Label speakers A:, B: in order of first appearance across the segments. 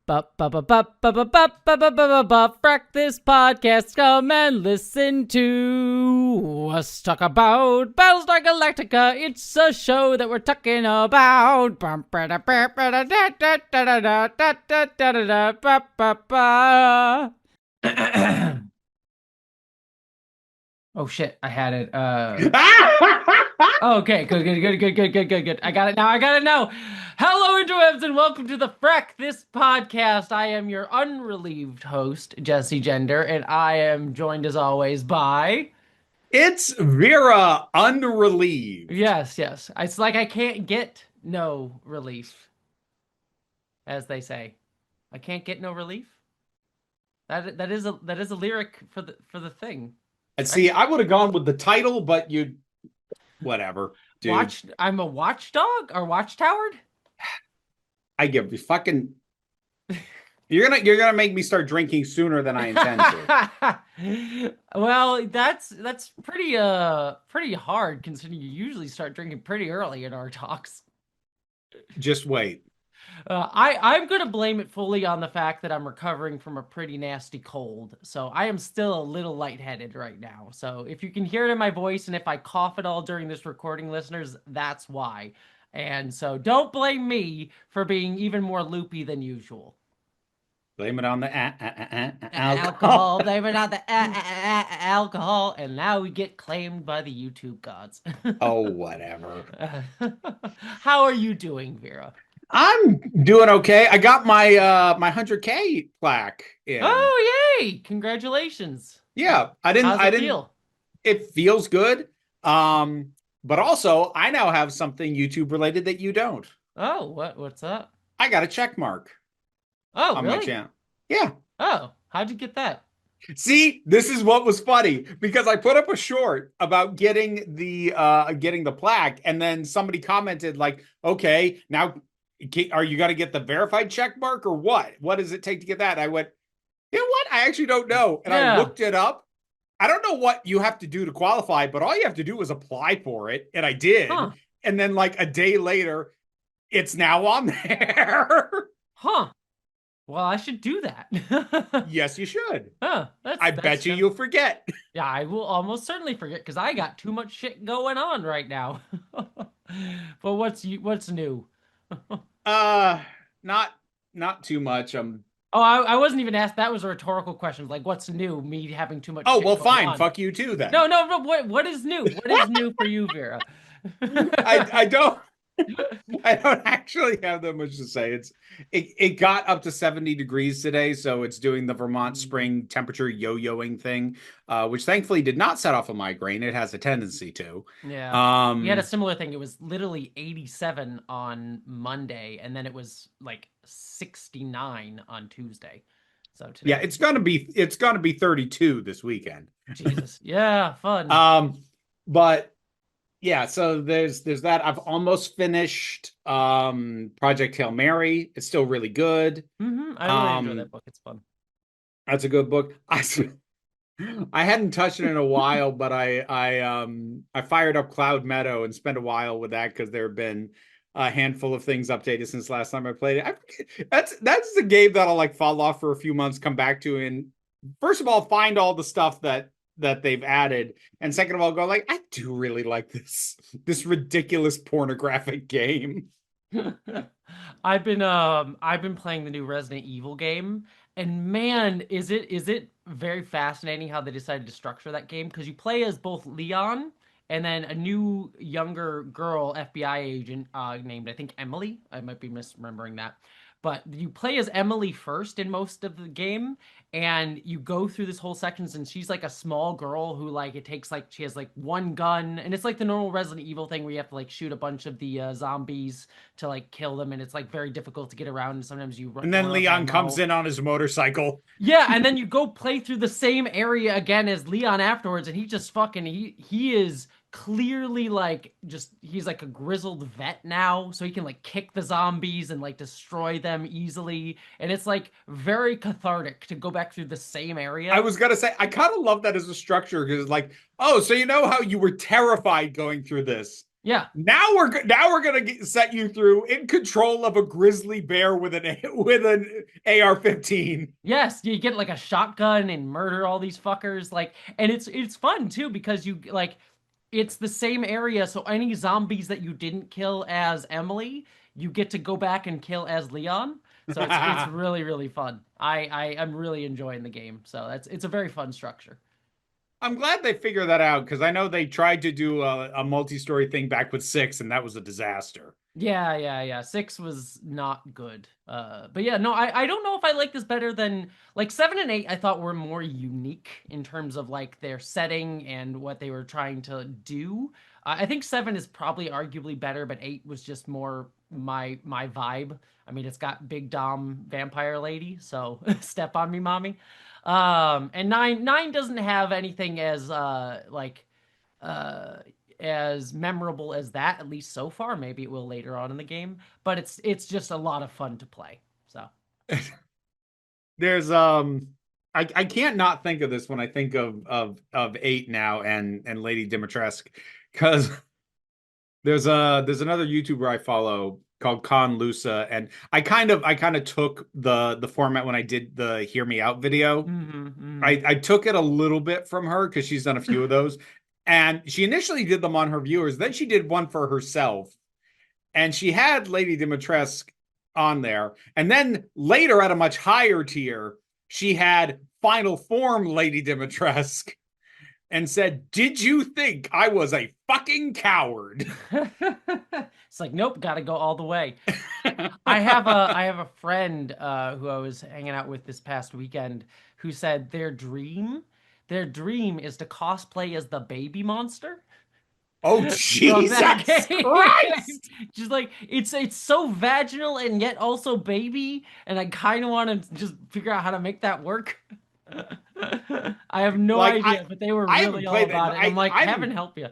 A: Frak, this podcast, come and listen to us talk about Battlestar Galactica. It's a show that we're talking about. Oh shit, I had it. Okay, good. I got it now. Hello, interwebs, and welcome to the Frak, this podcast. I am your unrelieved host, Jesse Gender, and I am joined as always by...
B: It's Vera, unrelieved.
A: Yes. It's like I can't get no relief, as they say. I can't get no relief. That is a lyric for the thing.
B: And see, I would have gone with the title, but whatever, dude.
A: I'm a watchdog or watchtowered?
B: I give you fucking. You're gonna make me start drinking sooner than I intend
A: to. Well, that's pretty hard considering you usually start drinking pretty early in our talks.
B: Just wait.
A: I'm going to blame it fully on the fact that I'm recovering from a pretty nasty cold. So I am still a little lightheaded right now. So if you can hear it in my voice and if I cough at all during this recording, listeners, that's why. And so don't blame me for being even more loopy than usual.
B: Blame it on the
A: alcohol. Blame it on the alcohol. And now we get claimed by the YouTube gods.
B: Oh, whatever.
A: How are you doing, Vera?
B: I'm doing okay. I got my 100K plaque in.
A: Oh, yay! Congratulations.
B: Yeah,
A: How's it feel?
B: It feels good. But also I now have something YouTube related that you don't.
A: Oh, what's up?
B: I got a check mark.
A: Oh,
B: on
A: really?
B: My channel. Yeah.
A: Oh, how'd you get that?
B: See, this is what was funny because I put up a short about getting the plaque, and then somebody commented like, "Okay, now are you going to get the verified check mark or what? What does it take to get that?" I went, "You know what? I actually don't know." And I looked it up. I don't know what you have to do to qualify, but all you have to do is apply for it, and I did. Huh. And then like a day later, it's now on there.
A: Huh. Well, I should do that.
B: Yes, you should.
A: Huh,
B: I bet you'll forget.
A: Yeah, I will almost certainly forget because I got too much shit going on right now. But what's new?
B: Not too much.
A: I wasn't even asked. That was a rhetorical question. Like, what's new? Me having too much.
B: Oh, well, fine. On. Fuck you too, then.
A: No. What is new? What is new for you, Vera?
B: I don't actually have that much to say. It got up to 70 degrees today, so it's doing the Vermont spring temperature yo-yoing thing, which thankfully did not set off a migraine. It has a tendency to.
A: Yeah. We had a similar thing. It was literally 87 on Monday, and then it was like 69 on Tuesday. So today,
B: yeah, it's gonna be 32 this weekend.
A: Jesus. Yeah, fun.
B: But yeah, so there's that. I've almost finished Project Hail Mary. It's still really good.
A: Mm-hmm. I really enjoy that book. It's fun.
B: That's a good book. I hadn't touched it in a while, but I fired up Cloud Meadow and spent a while with that because there have been a handful of things updated since last time I played it. That's the game that'll like fall off for a few months, come back to, and first of all find all the stuff that they've added, and second of all go like, I do really like this ridiculous pornographic game.
A: I've been playing the new Resident Evil game, and man, is it very fascinating how they decided to structure that game, because you play as both Leon and then a new younger girl FBI agent named, I think, Emily. I might be misremembering that. But you play as Emily first in most of the game, and you go through this whole sections, and she's like a small girl who like she has like one gun, and it's like the normal Resident Evil thing where you have to like shoot a bunch of the zombies to like kill them, and it's like very difficult to get around, and sometimes you run.
B: And then Leon comes in on his motorcycle.
A: Yeah, and then you go play through the same area again as Leon afterwards, and he just fucking he is clearly like he's like a grizzled vet now, so he can like kick the zombies and like destroy them easily, and it's like very cathartic to go back through the same area.
B: I was gonna say, I kind of love that as a structure, because like, oh, so you know how you were terrified going through this,
A: Yeah.
B: Now we're gonna set you through in control of a grizzly bear with an AR-15.
A: Yes, you get like a shotgun and murder all these fuckers. Like, and it's fun too because you like it's the same area, so any zombies that you didn't kill as Emily, you get to go back and kill as Leon. So it's really really fun. I am really enjoying the game. So it's a very fun structure.
B: I'm glad they figured that out because I know they tried to do a multi-story thing back with six, and that was a disaster.
A: Yeah. Six was not good. But yeah, no, I don't know if I like this better than like seven and eight. I thought were more unique in terms of like their setting and what they were trying to do. I think seven is probably arguably better, but eight was just more my vibe. I mean, it's got big Dom vampire lady, so step on me, mommy. And nine doesn't have anything uh as memorable as that, at least so far. Maybe it will later on in the game, but it's just a lot of fun to play. So
B: There's I can't not think of this when I think of eight now and Lady Dimitrescu because there's another YouTuber I follow called Con Lusa, and I kind of took the format when I did the Hear Me Out video. I took it a little bit from her because she's done a few of those. And she initially did them on her viewers, then she did one for herself. And she had Lady Dimitrescu on there. And then later at a much higher tier, she had Final Form Lady Dimitrescu and said, "Did you think I was a fucking coward?"
A: It's like, nope, gotta go all the way. I have a friend who I was hanging out with this past weekend who said their dream is to cosplay as the baby monster
B: Oh,
A: from that
B: Jesus
A: game.
B: Christ.
A: Just like it's so vaginal and yet also baby, and I kind of want to just figure out how to make that work. I have no
B: Like
A: idea, but they were
B: I haven't
A: really all
B: played that.
A: about it, and I'm like,
B: I
A: heaven
B: haven't
A: help you.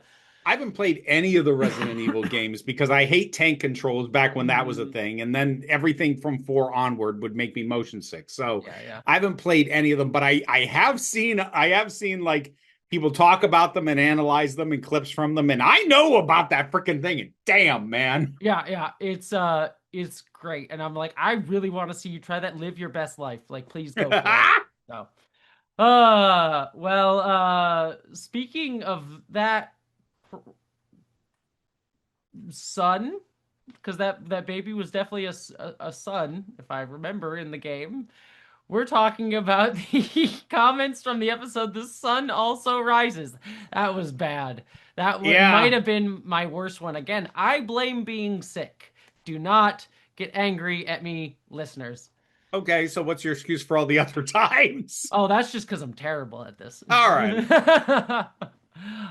B: I haven't played any of the Resident Evil games because I hate tank controls back when that was a
A: Mm,
B: thing. And then everything from four onward would make me motion sick. So
A: yeah.
B: I haven't played any of them, but I have seen like people talk about them and analyze them and clips from them. And I know about that freaking thing. And damn, man.
A: Yeah, it's great. And I'm like, I really want to see you try that. Live your best life. Like, please go for it. So, speaking of that son, because that baby was definitely a son, if I remember in the game. We're talking about the comments from the episode "The Sun Also Rises." That was bad. Might
B: Yeah.
A: have been my worst one. Again, I blame being sick. Do not get angry at me, listeners.
B: Okay. So what's your excuse for all the other times?
A: Oh, that's just because I'm terrible at this.
B: All right.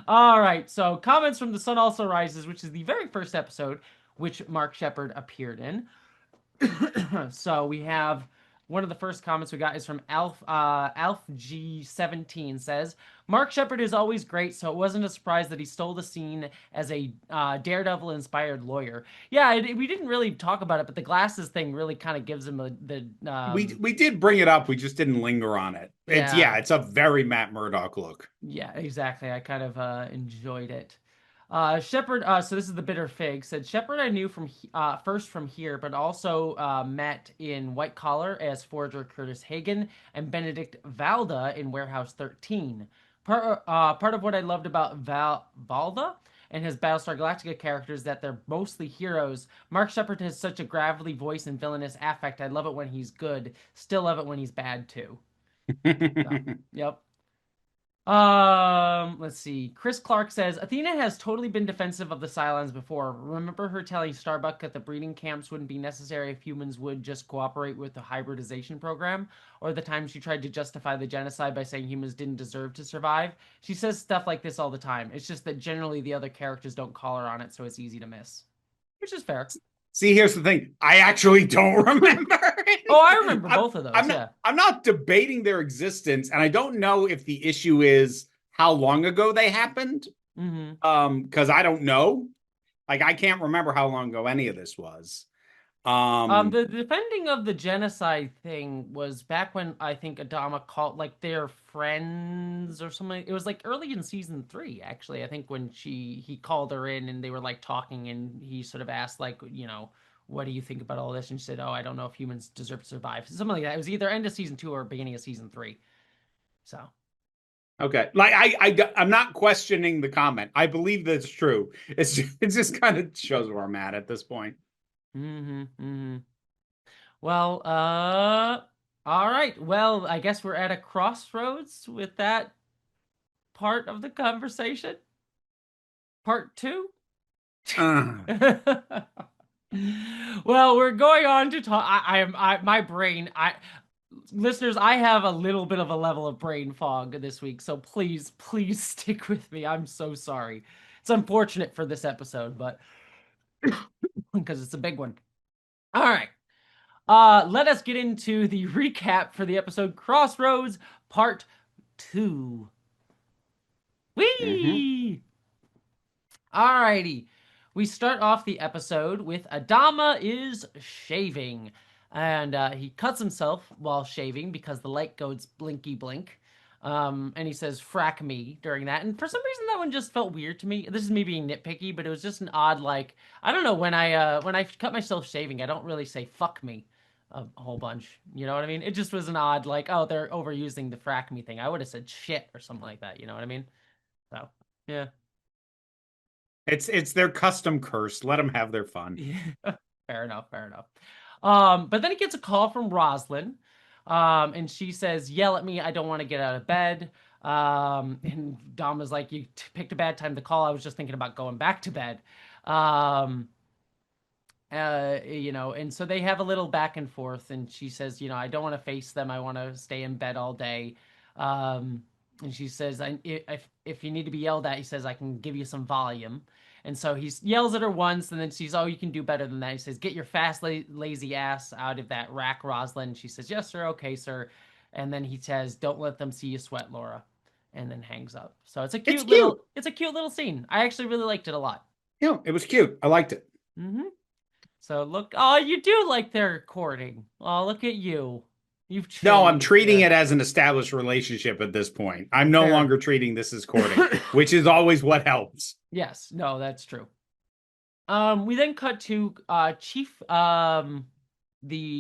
A: All right. So, comments from "The Sun Also Rises," which is the very first episode which Mark Shepard appeared in. So we have one of the first comments we got is from Alf G17 says Mark Shepard is always great, so it wasn't a surprise that he stole the scene as a Daredevil inspired lawyer. Yeah, we didn't really talk about it, but the glasses thing really kind of gives him the
B: We did bring it up. We just didn't linger on it.
A: yeah.
B: It's a very Matt Murdock look.
A: Yeah, exactly. I kind of enjoyed it. Shepard, so this is the bitter fig, said Shepard I knew from first from here, but also met in White Collar as Forger Curtis Hagen and Benedict Valda in Warehouse 13. Part of what I loved about Valda and his Battlestar Galactica characters that they're mostly heroes. Mark Shepard has such a gravelly voice and villainous affect. I love it when he's good. Still love it when he's bad too. So, yep. Let's see. Chris Clark says Athena has totally been defensive of the Cylons before. Remember her telling Starbuck that the breeding camps wouldn't be necessary if humans would just cooperate with the hybridization program, or the time she tried to justify the genocide by saying humans didn't deserve to survive. She says stuff like this all the time. It's just that generally the other characters don't call her on it, so it's easy to miss, which is fair.
B: See, here's the thing. I actually don't remember.
A: Oh, I remember
B: I'm,
A: both of those.
B: I'm not
A: Yeah.
B: I'm not debating their existence, and I don't know if the issue is how long ago they happened.
A: Mm-hmm.
B: Because I don't know. Like I can't remember how long ago any of this was. Um,
A: The defending of the genocide thing was back when I think Adama called like their friends or something. It was like early in season three, actually. I think when he called her in and they were like talking and he sort of asked like, what do you think about all this? And she said, "Oh, I don't know if humans deserve to survive." Something like that. It was either end of season two or beginning of season three. So,
B: okay. Like I'm not questioning the comment. I believe that's true. It just kind of shows where I'm at this point.
A: mm-hmm. Well, all right. Well, I guess we're at a crossroads with that part of the conversation. Part two.
B: Uh,
A: Well, we're going on to talk. My brain. Listeners, I have a little bit of a level of brain fog this week, so please stick with me. I'm so sorry. It's unfortunate for this episode, but because it's a big one. All right. Let us get into the recap for the episode Crossroads Part 2.
B: mhm.
A: Whee! Alrighty. We start off the episode with Adama is shaving. And he cuts himself while shaving because the light goes blinky blink. And he says, "Frak me" during that. And for some reason, that one just felt weird to me. This is me being nitpicky, but it was just an odd, like, I don't know, when I cut myself shaving, I don't really say "fuck me" a whole bunch. You know what I mean? It just was an odd, like, oh, they're overusing the "frak me" thing. I would have said "shit" or something like that. You know what I mean? So, yeah.
B: It's their custom curse. Let them have their fun.
A: Yeah. Fair enough, fair enough. But then he gets a call from Rosalind, and she says, "Yell at me, I don't want to get out of bed." And Dom is like, "You picked a bad time to call. I was just thinking about going back to bed." Um, and so they have a little back and forth, and she says, "I don't want to face them. I want to stay in bed all day." Um, and she says, if you need to be yelled at," he says, "I can give you some volume." And so he yells at her once, and then she's, "Oh, you can do better than that." He says, "Get your fast, lazy ass out of that rack, Rosalind." And she says, "Yes, sir. Okay, sir." And then he says, "Don't let them see you sweat, Laura," and then hangs up. So
B: It's cute.
A: it's a cute little scene. I actually really liked it a lot.
B: It was cute. I liked it.
A: Mm-hmm. So look, oh, you do like their courting. Oh, look at you. You've
B: No, I'm
A: changed.
B: treating it as an established relationship at this point. I'm no
A: Fair.
B: longer treating this as courting, which is always what helps.
A: Yes, no, that's true. We then cut to the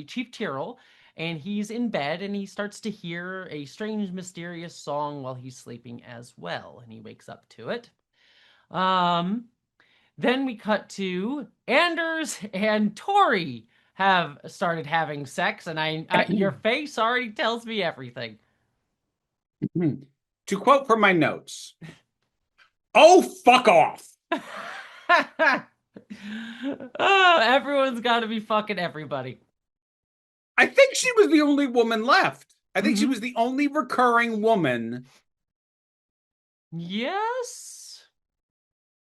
A: Chief Tyrrell, and he's in bed and he starts to hear a strange, mysterious song while he's sleeping as well, and he wakes up to it. Um, Then we cut to Anders and Tori have started having sex, and your face already tells me everything.
B: To quote from my notes, oh, fuck off.
A: Oh, everyone's got to be fucking everybody.
B: I think she was the only woman left. I think she
A: Mm-hmm.
B: was the only recurring woman.
A: Yes.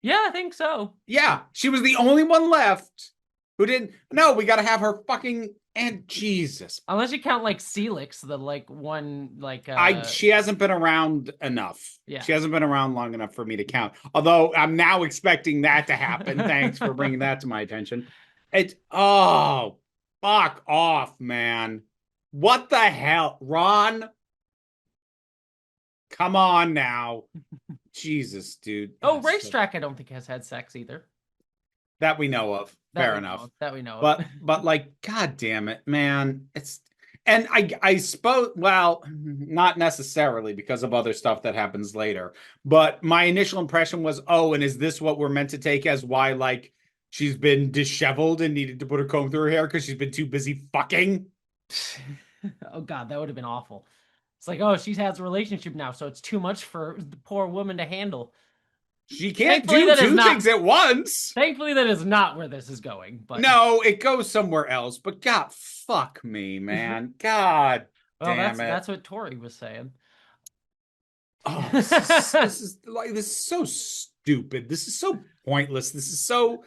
A: Yeah, I think so.
B: Yeah, she was the only one left who didn't. No, we got to have her fucking. And Jesus,
A: Unless you count like Celix, the like one like
B: she hasn't been around enough.
A: yeah.
B: She hasn't been around long enough for me to count. Although I'm now expecting that to happen. Thanks for bringing that to my attention. It's fuck off, man. What the hell, Ron? Come on now, Jesus, dude.
A: Oh, Racetrack I don't think has had sex either.
B: That we know of.
A: That
B: Fair
A: we know
B: enough.
A: of. That we know of.
B: But like, god damn it, man. It's and I suppose well, not necessarily because of other stuff that happens later. But my initial impression was, oh, and is this what we're meant to take as why like she's been disheveled and needed to put a comb through her hair because she's been too busy fucking?
A: Oh god, that would have been awful. It's like, oh, she has a relationship now, so it's too much for the poor woman to handle.
B: She can't
A: Thankfully,
B: do
A: that is
B: two
A: not.
B: things at once.
A: Thankfully, that is not where this is going. But
B: No, it goes somewhere else. But God, fuck me, man. God
A: well,
B: damn
A: that's
B: it.
A: what Tori was saying.
B: Oh, this is so stupid. This is so pointless. This is so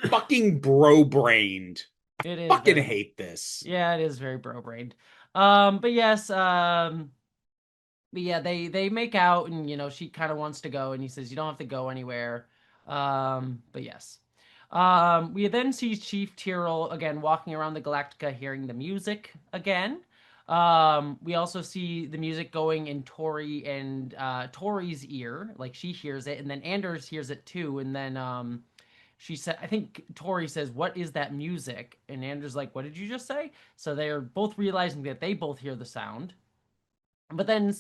B: fucking bro-brained. I
A: It is
B: fucking
A: very,
B: hate this.
A: yeah, it is very bro-brained. But yes, but yeah, they make out, and she kind of wants to go, and he says, "You don't have to go anywhere." But yes. We then see Chief Tyrrell again walking around the Galactica hearing the music again. We also see the music going in Tori and Tori's ear, like she hears it, and then Anders hears it too. And then she said, I think Tori says, "What is that music?" And Anders like, "What did you just say?" So they're both realizing that they both hear the sound. But then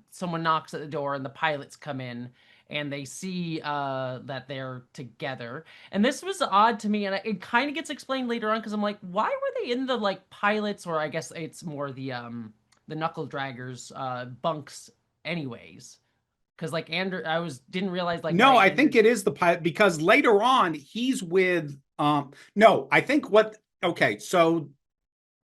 A: someone knocks at the door, and the pilots come in, and they see that they're together. And this was odd to me, and it kind of gets explained later on because I'm like, why were they in the like pilots, or I guess it's more the knuckle draggers bunks, anyways? Because like Andrew, I was didn't realize like why
B: No, I think
A: Anders.
B: it is the pilot because later on he's with no, I think what okay, so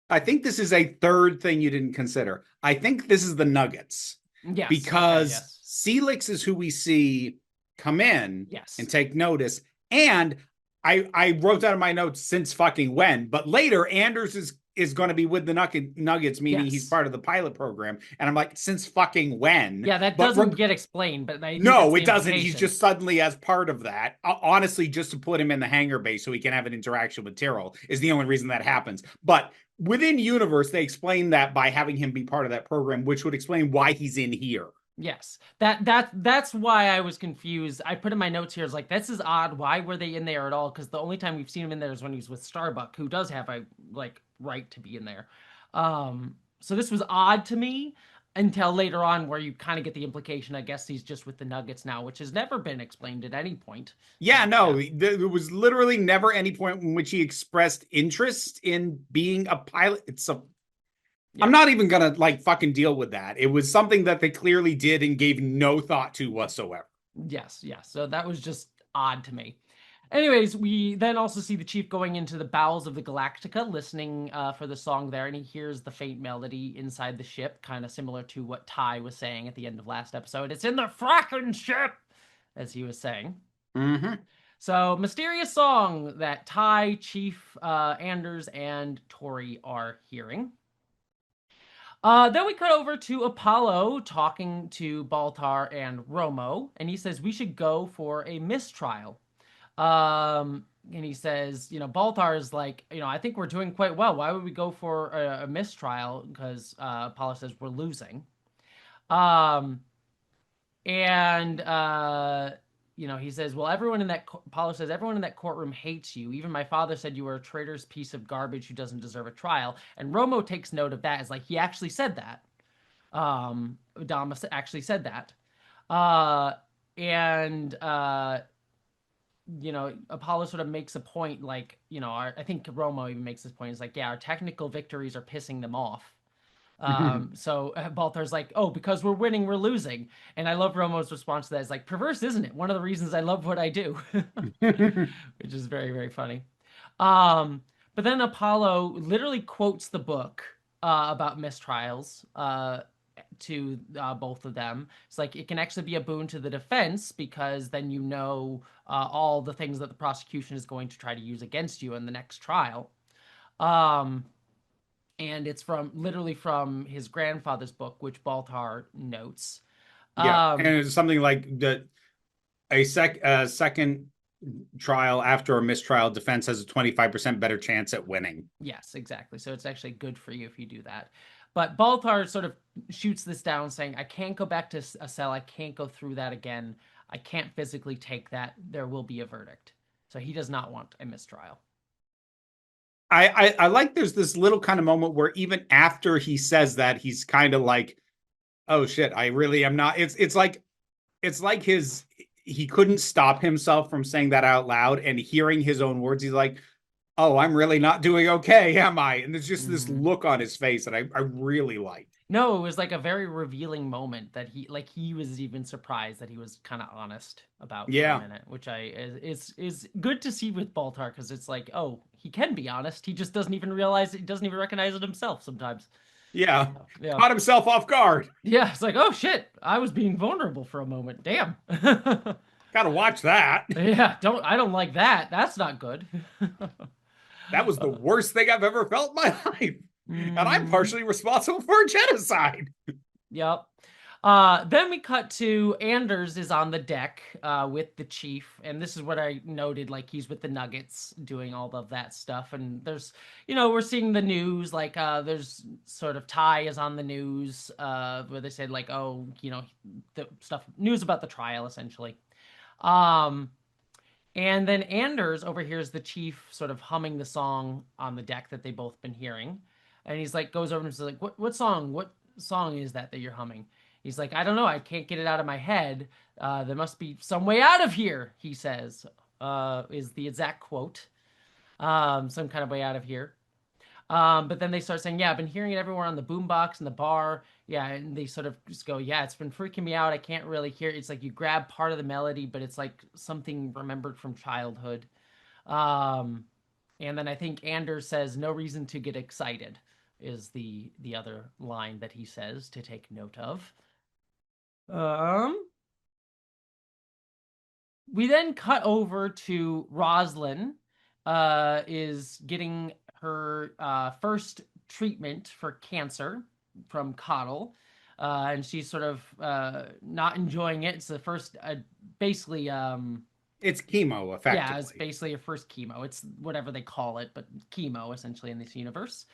B: I think this is a third thing you didn't consider. I think this is the Nuggets
A: Yes. Okay.
B: because
A: Yes.
B: Celix is who we see come in and
A: Yes.
B: take notice. And I wrote down in my notes since fucking when, but later Anders is going to be with the Nuggets, meaning he's
A: Yes.
B: part of the pilot program. And I'm like, since fucking when?
A: Yeah, that
B: But
A: doesn't get explained, but I think that's
B: no,
A: the
B: it doesn't. He's
A: implication.
B: just suddenly as part of that. Honestly, just to put him in the hangar base so he can have an interaction with Tyrrell is the only reason that happens. But within universe, they explain that by having him be part of that program, which would explain why he's in here.
A: Yes. That's why I was confused. I put in my notes here is like this is odd. Why were they in there at all? Because the only time we've seen him in there is when he's with Starbuck, who does have a like right to be in there. So this was odd to me until later on where you kind of get the implication, I guess he's just with the Nuggets now, which has never been explained at any point.
B: Yeah,
A: But yeah.
B: no, there was literally never any point in which he expressed interest in being a pilot. I'm
A: Yeah.
B: not even gonna like fucking deal with that. It was something that they clearly did and gave no thought to whatsoever.
A: Yes, yes. So that was just odd to me. Anyways, we then also see the chief going into the bowels of the Galactica, listening for the song there, and he hears the faint melody inside the ship, kind of similar to what Ty was saying at the end of last episode. It's in the fracking ship, as he was saying.
B: Mm-hmm.
A: So, mysterious song that Ty, Chief, Anders, and Tori are hearing. Then we cut over to Apollo talking to Baltar and Romo, and he says we should go for a mistrial. And he says, Baltar is like, I think we're doing quite well. Why would we go for a mistrial? Because Apollo says we're losing. Um, and he says, well, Apollo says everyone in that courtroom hates you. Even my father said you were a traitorous piece of garbage who doesn't deserve a trial. And Romo takes note of that as like he actually said that. Dama actually said that. Uh, and Apollo sort of makes a point, like, I think Romo even makes this point. It's like, yeah, our technical victories are pissing them off. So Baltar's like, oh, because we're winning, we're losing. And I love Romo's response to that. It's like, perverse, isn't it? One of the reasons I love what I do, which is very, very funny. Um, but then Apollo literally quotes the book about mistrials to both of them. It's like it can actually be a boon to the defense because then all the things that the prosecution is going to try to use against you in the next trial. Um, and it's literally from his grandfather's book, which Baltar notes.
B: Yeah, and
A: Um,
B: it's something like a second trial after a mistrial, defense has a 25% better chance at winning.
A: yes, exactly. So it's actually good for you if you do that. But Baltar sort of shoots this down, saying, I can't go back to a cell. I can't go through that again. I can't physically take that. There will be a verdict. So he does not want a mistrial.
B: I like there's this little kind of moment where even after he says that, he's kind of like, oh shit, I really am not. It's like he couldn't stop himself from saying that out loud and hearing his own words. He's like, oh, I'm really not doing okay, am I? And there's just this
A: Mm-hmm.
B: look on his face that I really like.
A: No, it was like a very revealing moment that he was even surprised that he was kind of honest about for a
B: Yeah.
A: minute, which is good to see with Baltar because it's like, oh, he can be honest. He just doesn't even realize it. He doesn't even recognize it himself sometimes.
B: Yeah.
A: Yeah.
B: Caught himself off guard.
A: Yeah, it's like, oh shit, I was being vulnerable for a moment. Damn.
B: Gotta watch that.
A: Yeah, I don't like that. That's not good.
B: That was the worst thing I've ever felt in my life. And I'm
A: Mhm.
B: partially responsible for a genocide.
A: Yep. Then we cut to Anders is on the deck with the chief, and this is what I noted. Like he's with the Nuggets doing all of that stuff, and there's, we're seeing the news. Like there's sort of Ty is on the news where they said like, oh, the stuff news about the trial essentially. Um, and then Anders overhears the chief sort of humming the song on the deck that they both been hearing. And he's like, goes over and says, like, what song? What song is that you're humming? He's like, I don't know. I can't get it out of my head. There must be some way out of here, he says, is the exact quote. Some kind of way out of here. But then they start saying, yeah, I've been hearing it everywhere on the boombox in the bar. Yeah, and they sort of just go, yeah, it's been freaking me out. I can't really hear it. It's like you grab part of the melody, but it's like something remembered from childhood. Um, and then I think Anders says, no reason to get excited is the other line that he says to take note of. Um, we then cut over to Roslyn, is getting her first treatment for cancer from Coddle. And she's sort of not enjoying it. It's the first, basically,
B: It's chemo,
A: yeah, it's
B: effectively.
A: basically a first chemo. It's whatever they call it, but chemo essentially in this universe.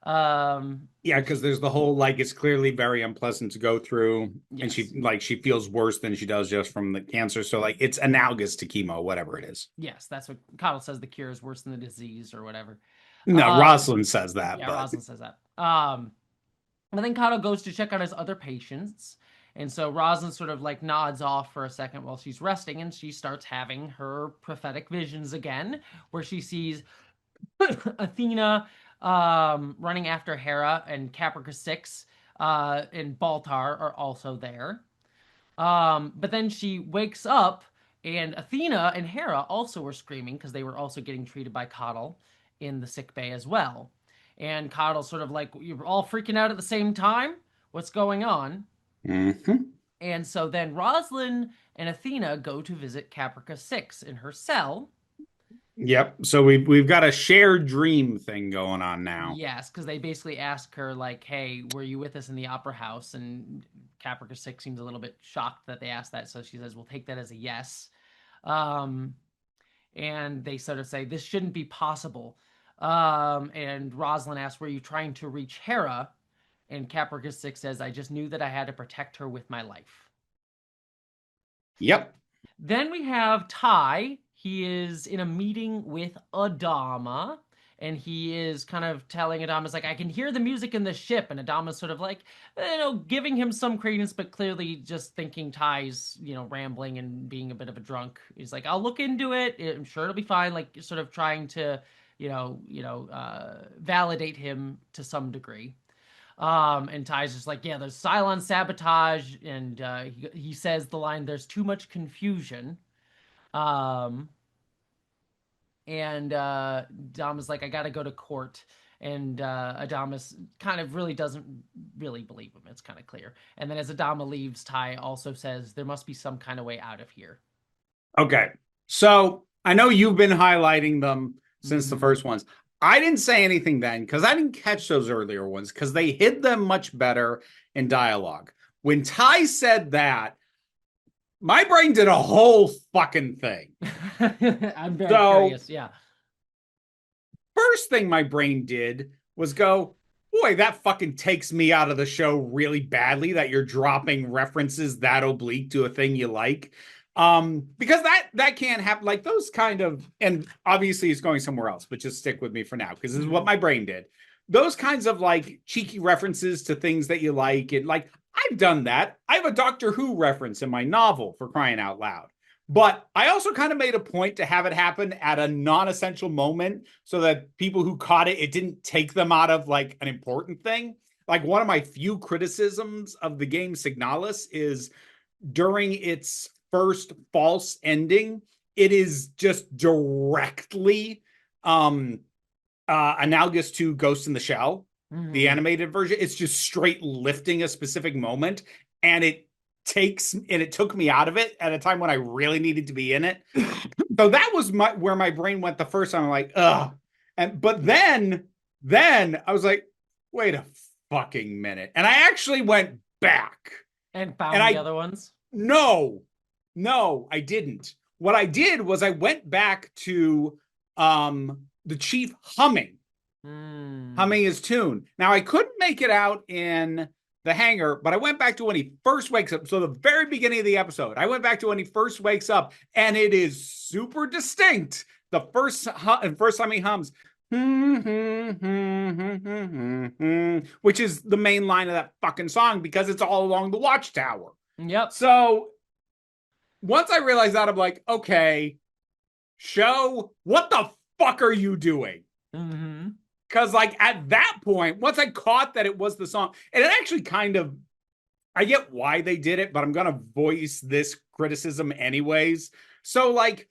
B: Yeah,
A: And
B: because
A: she,
B: there's the whole like it's clearly very unpleasant to go through, and
A: yes,
B: she feels worse than she does just from the cancer. So like it's analogous to chemo, whatever it is.
A: yes, that's what Coddle says. The cure is worse than the disease or whatever.
B: No,
A: Um,
B: Rosalind says that,
A: yeah,
B: but
A: Rosalind says that. And then Kato goes to check on his other patients. And so Rosalind sort of like nods off for a second while she's resting, and she starts having her prophetic visions again, where she sees Athena running after Hera, and Caprica 6 and Baltar are also there. But then she wakes up, and Athena and Hera also were screaming because they were also getting treated by Coddle in the sick bay as well. And Coddle's sort of like, you're all freaking out at the same time? What's going on?
B: mhm.
A: And so then Roslyn and Athena go to visit Caprica 6 in her cell.
B: Yep. So we've got a shared dream thing going on now.
A: Yes, because they basically ask her, like, hey, were you with us in the opera house? And Caprica 6 seems a little bit shocked that they asked that. So she says, we'll take that as a yes. Um, and they sort of say, this shouldn't be possible. And Rosalind asks, were you trying to reach Hera? And Caprica 6 says, I just knew that I had to protect her with my life.
B: Yep.
A: Then we have Ty. He is in a meeting with Adama, and he is kind of telling Adama's like, I can hear the music in the ship. And Adama's sort of like, giving him some credence, but clearly just thinking Ty's, rambling and being a bit of a drunk. He's like, I'll look into it. I'm sure it'll be fine. Like, sort of trying to, validate him to some degree. And Ty's just like, yeah, there's Cylon sabotage, and he says the line, "There's too much confusion." Um, and Adamas like, I gotta go to court, and Adamas kind of really doesn't really believe him. It's kind of clear. And then as Adama leaves, Ty also says there must be some kind of way out of here.
B: Okay. So I know you've been highlighting them since the
A: Mm-hmm.
B: first ones. I didn't say anything then because I didn't catch those earlier ones because they hid them much better in dialogue. When Ty said that, my brain did a whole fucking thing.
A: I'm very
B: So,
A: curious. Yeah.
B: first thing my brain did was go, boy, that fucking takes me out of the show really badly that you're dropping references that oblique to a thing you like. Because that can't happen. Like those kind of, and obviously it's going somewhere else, but just stick with me for now because this is what
A: Mm-hmm.
B: my brain did. Those kinds of like cheeky references to things that you like, and like I've done that. I have a Doctor Who reference in my novel, for crying out loud. But I also kind of made a point to have it happen at a non-essential moment so that people who caught it, it didn't take them out of like an important thing. Like one of my few criticisms of the game Signalis is during its first false ending, it is just directly analogous to Ghost in the Shell, the
A: Mm-hmm.
B: animated version. It's just straight lifting a specific moment, and it took me out of it at a time when I really needed to be in it. So that was where my brain went the first time. I'm like, ugh. But then I was like, wait a fucking minute. And I actually went back
A: And
B: And
A: found the other ones?
B: no, no, I didn't. What I did was I went back to the chief
A: Hmm.
B: humming his tune. Now I couldn't make it out in the hangar, but I went back to when he first wakes up. So the very beginning of the episode, I went back to when he first wakes up, and it is super distinct. The first time he hums, which is the main line of that fucking song because it's all along the watchtower.
A: Yep.
B: So once I realized that, I'm like, okay, show, what the fuck are you doing?
A: Mm-hmm.
B: Because like at that point, once I caught that it was the song, and it actually kind of, I get why they did it, but I'm gonna voice this criticism anyways. So like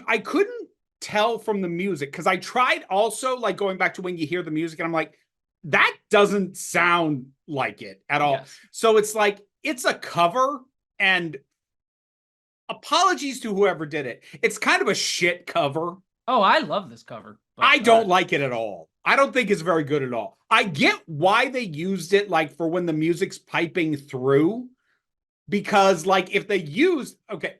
B: I couldn't tell from the music because I tried also like going back to when you hear the music and I'm like, that doesn't sound like it at all.
A: Yes.
B: So it's like it's a cover, and apologies to whoever did it. It's kind of a shit cover.
A: Oh, I love this cover, but
B: I don't like it at all. I don't think it's very good at all. I get why they used it like for when the music's piping through, because like if they used, okay,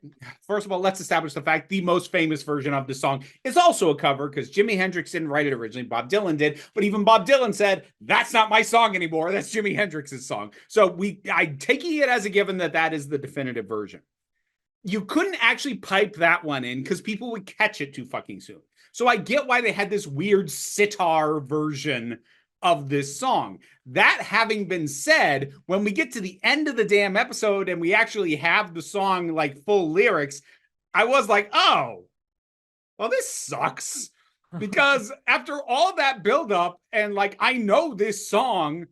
B: first of all, let's establish the fact the most famous version of the song is also a cover because Jimi Hendrix didn't write it originally, Bob Dylan did, but even Bob Dylan said that's not my song anymore, that's Jimi Hendrix's song. So I'm taking it as a given that that is the definitive version. You couldn't actually pipe that one in because people would catch it too fucking soon. So I get why they had this weird sitar version of this song. That having been said, when we get to the end of the damn episode and we actually have the song like full lyrics, I was like, oh, well, this sucks. Because after all that buildup and like I know this song,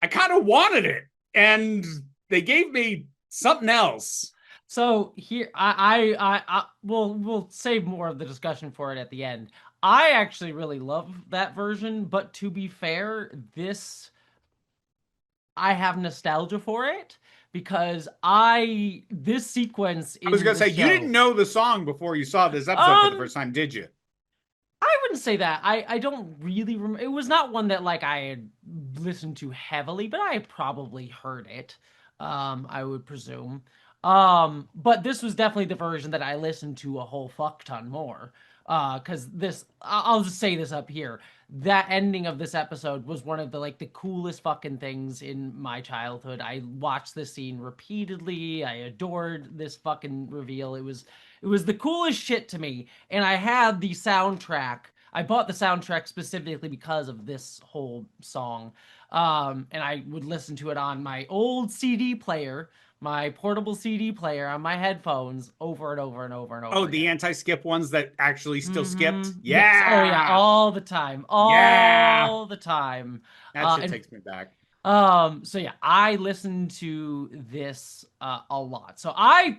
B: I kind of wanted it. And they gave me something else.
A: So here, we'll save more of the discussion for it at the end. I actually really love that version, but to be fair, I have nostalgia for it because I this sequence
B: I was
A: in
B: gonna
A: the
B: say you didn't
A: show.
B: know the song before you saw this episode for the
A: Um,
B: first time, did you?
A: I wouldn't say that. I don't really remember. It was not one that like I had listened to heavily, but I had probably heard it. I would presume. But this was definitely the version that I listened to a whole fuck ton more. Because I'll just say this up here. That ending of this episode was one of the like the coolest fucking things in my childhood. I watched this scene repeatedly. I adored this fucking reveal. It was the coolest shit to me. And I had the soundtrack. I bought the soundtrack specifically because of this whole song. And I would listen to it on my old CD player, my portable CD player on my headphones over and over and over and
B: Oh,
A: over
B: the
A: again.
B: anti-skip ones that actually still skipped?
A: Yes. Oh yeah.
B: Yeah.
A: All the time.
B: Yeah.
A: All the time.
B: That shit
A: And
B: takes me back.
A: so yeah, I listen to this a lot. So I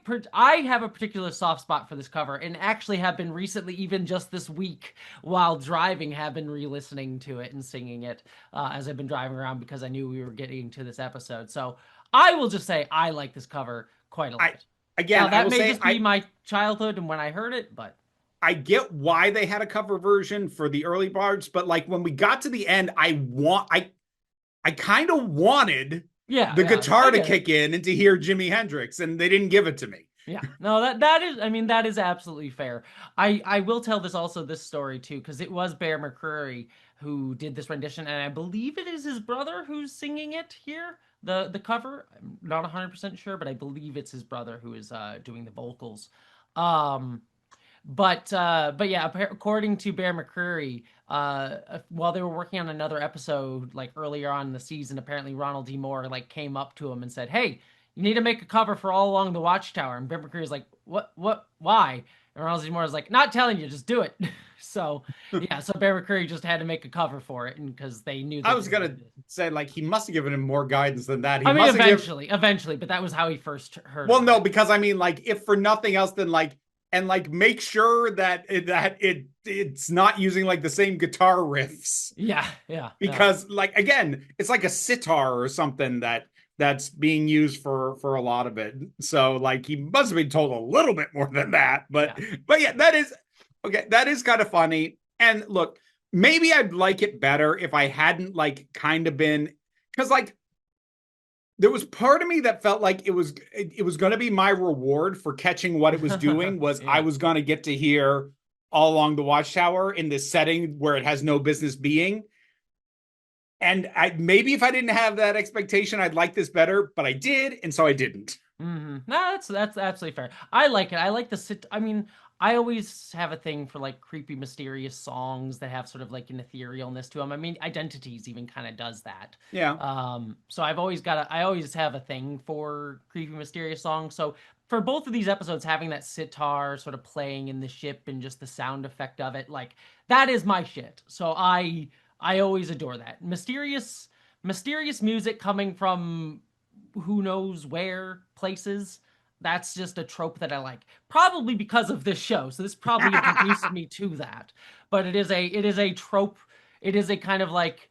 A: have a particular soft spot for this cover, and actually have been recently, even just this week while driving, have been re-listening to it and singing it as I've been driving around because I knew we were getting to this episode. So I will just say I like this cover quite a
B: I
A: lot. Now
B: again, I
A: that
B: will
A: may
B: say
A: just be my childhood and when I heard it, but
B: I get why they had a cover version for the early parts, but like when we got to the end, I kind of wanted
A: yeah,
B: the
A: yeah, I
B: guitar to
A: get it.
B: kick in and to hear Jimi Hendrix, and they didn't give it to me.
A: Yeah, no, that is, I mean, that is absolutely fair. I will tell this story too, because it was Bear McCreary who did this rendition, and I believe it is his brother who's singing it here, the cover. I'm not 100% sure, but I believe it's his brother who is doing the vocals. Um, but yeah, according to Bear McCreary, while they were working on another episode like earlier on in the season, apparently Ronald D. Moore like came up to him and said, "Hey, you need to make a cover for All Along the Watchtower." And Bear McCreary's like, "What, why?" And Ronald D. Moore is like, "Not telling you, just do it." So yeah, so Bear McCreary just had to make a cover for it, and because they knew
B: I
A: that
B: was
A: they were
B: gonna
A: gonna do it.
B: say like he must have given him more guidance than that. He
A: I mean,
B: must have given
A: eventually, but that was how he first heard
B: well,
A: about
B: no,
A: it.
B: because I mean, like if for nothing else than like and like make sure that it's not using like the same guitar riffs
A: Yeah, yeah, yeah,
B: because like again, it's like a sitar or something that's being used for a lot of it. So like he must have been told a little bit more than that.
A: yeah.
B: But yeah, that is okay. That is kind of funny. And look, maybe I'd like it better if I hadn't like kind of been because like there was part of me that felt like it was going to be my reward for catching what it was doing was I
A: Yeah.
B: was going to get to hear all along the watchtower in this setting where it has no business being. And I maybe if I didn't have that expectation, I'd like this better, but I did, and so I didn't.
A: No, that's absolutely fair. I like it. I like the sit. I mean, I always have a thing for like creepy, mysterious songs that have sort of like an etherealness to them. I mean, Identities even kind of does that.
B: Yeah.
A: So I always have a thing for creepy, mysterious songs. So for both of these episodes, having that sitar sort of playing in the ship and just the sound effect of it, like that is my shit. So I always adore that mysterious music coming from who knows where places. That's just a trope that I like. Probably because of this show. So this probably introduced me to that. But it is a trope. It is a kind of like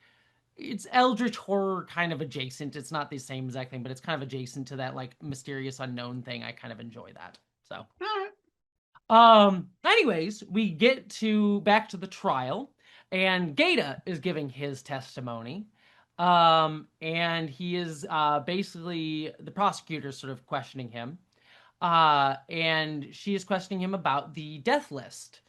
A: it's eldritch horror kind of adjacent. It's not the same exact thing, but it's kind of adjacent to that like mysterious unknown thing. I kind of enjoy that. So anyways, we get to back to the trial, and Gata is giving his testimony. And he is basically the prosecutor sort of questioning him. And she is questioning him about the death list.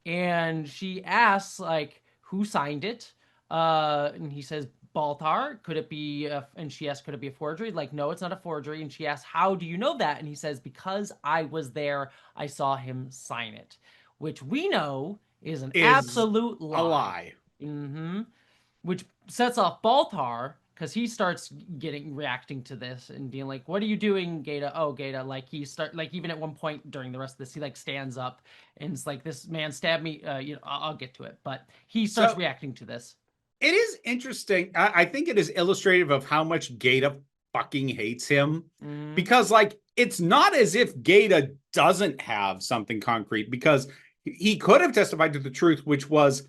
A: And she asks, like, who signed it? And he says, Baltar. Could it be, and she asks, could it be a forgery? Like, no, it's not a forgery. And she asks, how do you know that? And he says, because I was there, I saw him sign it, which we know is an
B: Is
A: absolute
B: a
A: lie.
B: lie.
A: Mm-hmm. Which sets off Baltar because he starts getting reacting to this and being like, "What are you doing, Gata? Oh, Gata!" Like he start like even at one point during the rest of this, he like stands up and it's like, "This man stabbed me." I'll get to it, but he starts
B: So
A: reacting to this.
B: it is interesting. I think it is illustrative of how much Gata fucking hates him
A: Mm-hmm.
B: because, like, it's not as if Gata doesn't have something concrete because he could have testified to the truth, which was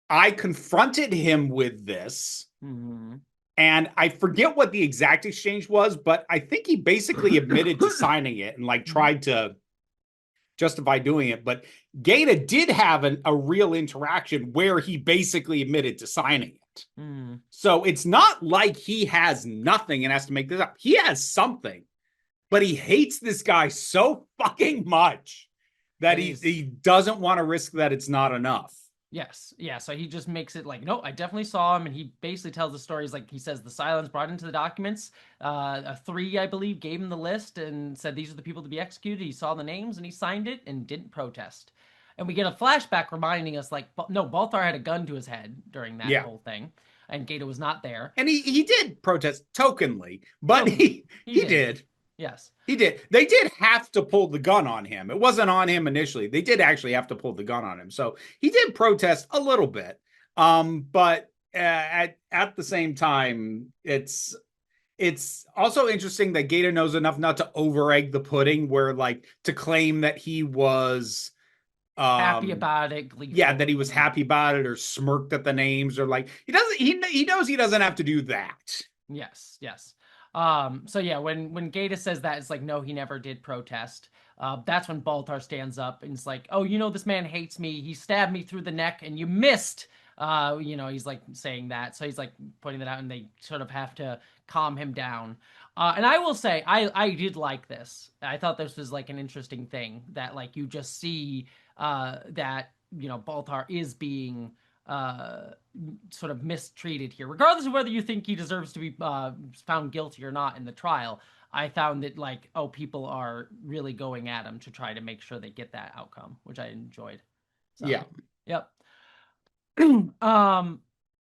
B: I confronted him with this.
A: Mm-hmm.
B: And I forget what the exact exchange was, but I think he basically admitted to signing it and like tried to justify doing it. But Gata did have a real interaction where he basically admitted to signing it.
A: Mm-hmm.
B: So it's not like he has nothing and has to make this up. He has something, but he hates this guy so fucking much that
A: That
B: he
A: is
B: doesn't want to risk that it's not enough.
A: Yes, yeah. So he just makes it like, no, I definitely saw him, and he basically tells the stories like he says the silence brought into the documents. A three, I believe, gave him the list and said these are the people to be executed. He saw the names and he signed it and didn't protest. And we get a flashback reminding us like, no, Balthar had a gun to his head during that
B: Yeah.
A: whole thing, and Gaeta was not there.
B: And he did protest tokenly, but
A: Tokenly, he
B: he
A: did.
B: did.
A: Yes.
B: He did. They did have to pull the gun on him. It wasn't on him initially. They did actually have to pull the gun on him. So he did protest a little bit. But at the same time, it's also interesting that Gator knows enough not to over egg the pudding, where like to claim that he was
A: Happy
B: um
A: about it,
B: yeah,
A: gleeful.
B: that he was happy about it or smirked at the names or like he knows he doesn't have to do that.
A: Yes, yes. So yeah, when Gata says that, it's like, no, he never did protest. That's when Baltar stands up and it's like, oh, this man hates me. He stabbed me through the neck and you missed. He's like saying that. So he's like pointing that out and they sort of have to calm him down. And I will say, I did like this. I thought this was like an interesting thing that like you just see that, Baltar is being uh sort of mistreated here, regardless of whether you think he deserves to be found guilty or not in the trial. I found that like, oh, people are really going at him to try to make sure they get that outcome, which I enjoyed.
B: Yeah.
A: So, yep. um,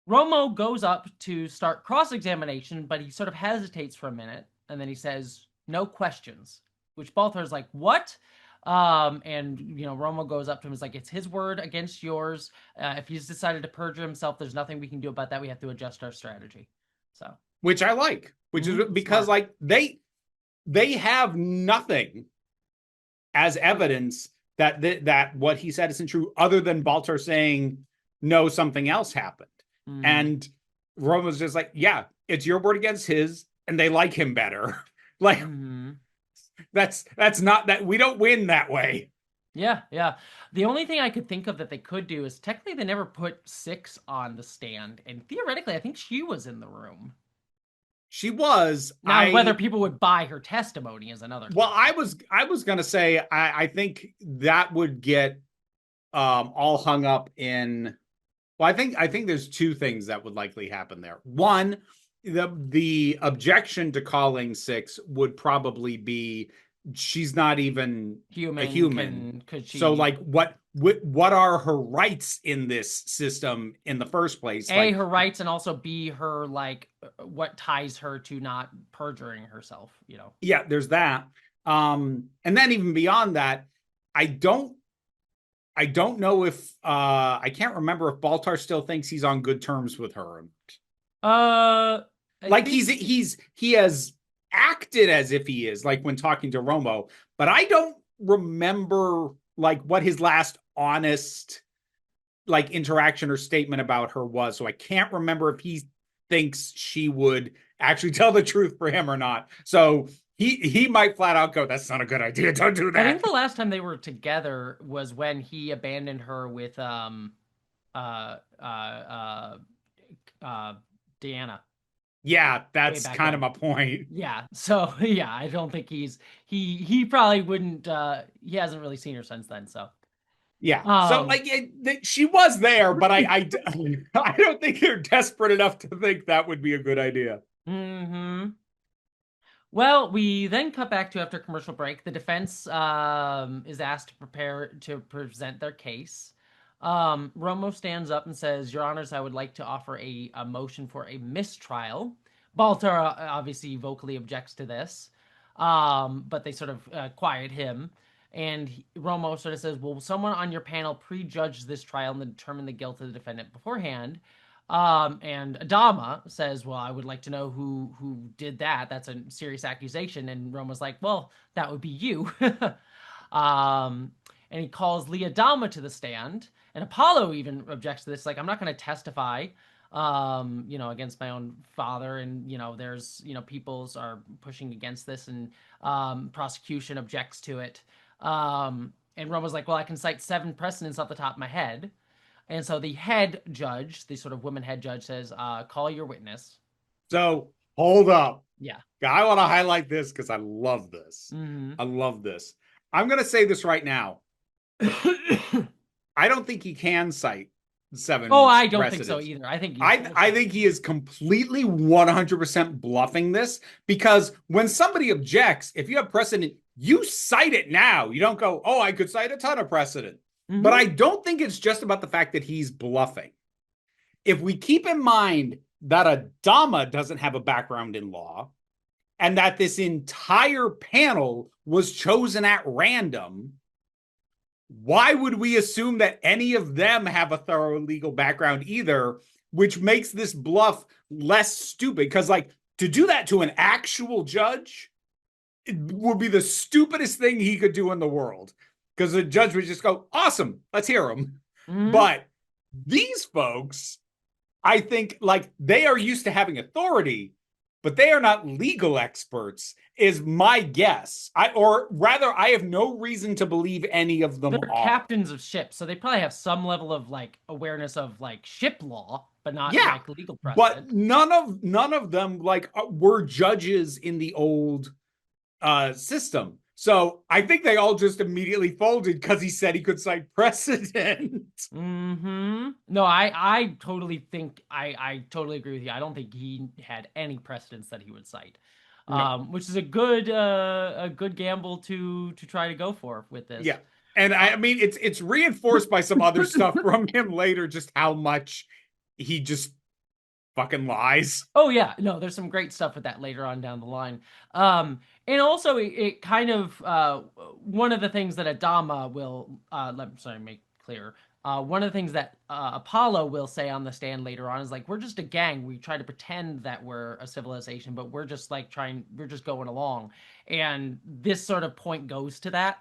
A: Romo goes up to start cross examination, but he sort of hesitates for a minute, and then he says, "No questions." Which Balthar's like, "What?" And Romo goes up to him. Is like, "It's his word against yours. If he's decided to perjure himself, there's nothing we can do about that. We have to adjust our strategy." So,
B: Which I like, which is because
A: smart.
B: like they have nothing as evidence that what he said isn't true, other than Baltar saying no, something else happened,
A: Mm-hmm.
B: and Rome was just like, yeah, it's your word against his, and they like him better. Like
A: Mm-hmm.
B: that's not that we don't win that way.
A: Yeah, yeah. The only thing I could think of that they could do is technically they never put Six on the stand, and theoretically, I think she was in the room.
B: She was.
A: Now, whether people would buy her testimony is another
B: Well,
A: question.
B: I was gonna say I think that would get all hung up in. Well, I think there's two things that would likely happen there. One, the objection to calling six would probably be she's not even a
A: Human
B: human.
A: could
B: So
A: she
B: like what are her rights in this system in the first place?
A: A,
B: Like
A: her rights, and also B, her like what ties her to not perjuring herself, you know.
B: yeah, there's that. And then even beyond that, I don't I don't know if I can't remember if Baltar still thinks he's on good terms with her.
A: I
B: Like
A: think
B: he has acted as if he is, like when talking to Romo, but I don't remember like what his last honest like interaction or statement about her was. So I can't remember if he thinks she would actually tell the truth for him or not. So he might flat out go, "That's not a good idea. Don't do
A: I think
B: that."
A: the last time they were together was when he abandoned her with uh uh uh uh Deanna
B: Yeah,
A: way
B: that's
A: back
B: kind of
A: when.
B: my point.
A: Yeah. So yeah, I don't think he probably wouldn't he hasn't really seen her since then, so
B: Yeah. So
A: um
B: like she was there, but I don't think they're desperate enough to think that would be a good idea.
A: mhm. Well, we then cut back to after commercial break. The defense is asked to prepare to present their case. Romo stands up and says, "Your Honors, I would like to offer a motion for a mistrial." Baltar obviously vocally objects to this, but they sort of quiet him. And Romo sort of says, "Will someone on your panel prejudge this trial and determine the guilt of the defendant beforehand?" And Adama says, "Well, I would like to know who did that. That's a serious accusation." And Roma's like, "Well, that would be you." um, and he calls Lee Adama to the stand. And Apollo even objects to this, like, "I'm not going to testify, against my own father." And there's peoples are pushing against this, and prosecution objects to it. And Roma's like, "Well, I can cite 7 precedents off the top of my head." And so the head judge, the sort of woman head judge, says, "Call your witness."
B: So hold up.
A: Yeah.
B: I want to highlight this because I love this.
A: Mm-hmm.
B: I love this. I'm going to say this right now. I don't think he can cite
A: Oh,
B: 7
A: I don't think so
B: precedents.
A: either. I think he's
B: I
A: bullshitting.
B: think he is completely 100% bluffing this because when somebody objects, if you have precedent, you cite it now. You don't go, "Oh, I could cite a ton of precedent." But
A: Mm-hmm.
B: I don't think it's just about the fact that he's bluffing. If we keep in mind that Adama doesn't have a background in law and that this entire panel was chosen at random, why would we assume that any of them have a thorough legal background either? Which makes this bluff less stupid. Because, like, to do that to an actual judge, it would be the stupidest thing he could do in the world. Because the judge would just go, "Awesome, let's hear him."
A: Mm-hmm.
B: But these folks, I think, like, they are used to having authority, but they are not legal experts, is my guess. Or rather, I have no reason to believe any of them
A: They're
B: are.
A: captains of ships, so they probably have some level of like awareness of like ship law, but not
B: Yeah,
A: like legal
B: but
A: precedent.
B: none of them like were judges in the old system. So I think they all just immediately folded because he said he could cite precedent.
A: Mm-hmm. No, I totally think I totally agree with you. I don't think he had any precedents that he would cite,
B: No.
A: which is a good gamble to try to go for with this.
B: Yeah. And
A: Uh,
B: I mean it's reinforced by some other stuff from him later, just how much he just fucking lies.
A: oh yeah, no, there's some great stuff with that later on down the line. And also it kind of one of the things that Adama will sorry, make clear. One of the things that Apollo will say on the stand later on is like, "We're just a gang. We try to pretend that we're a civilization, but we're just like we're just going along." And this sort of point goes to that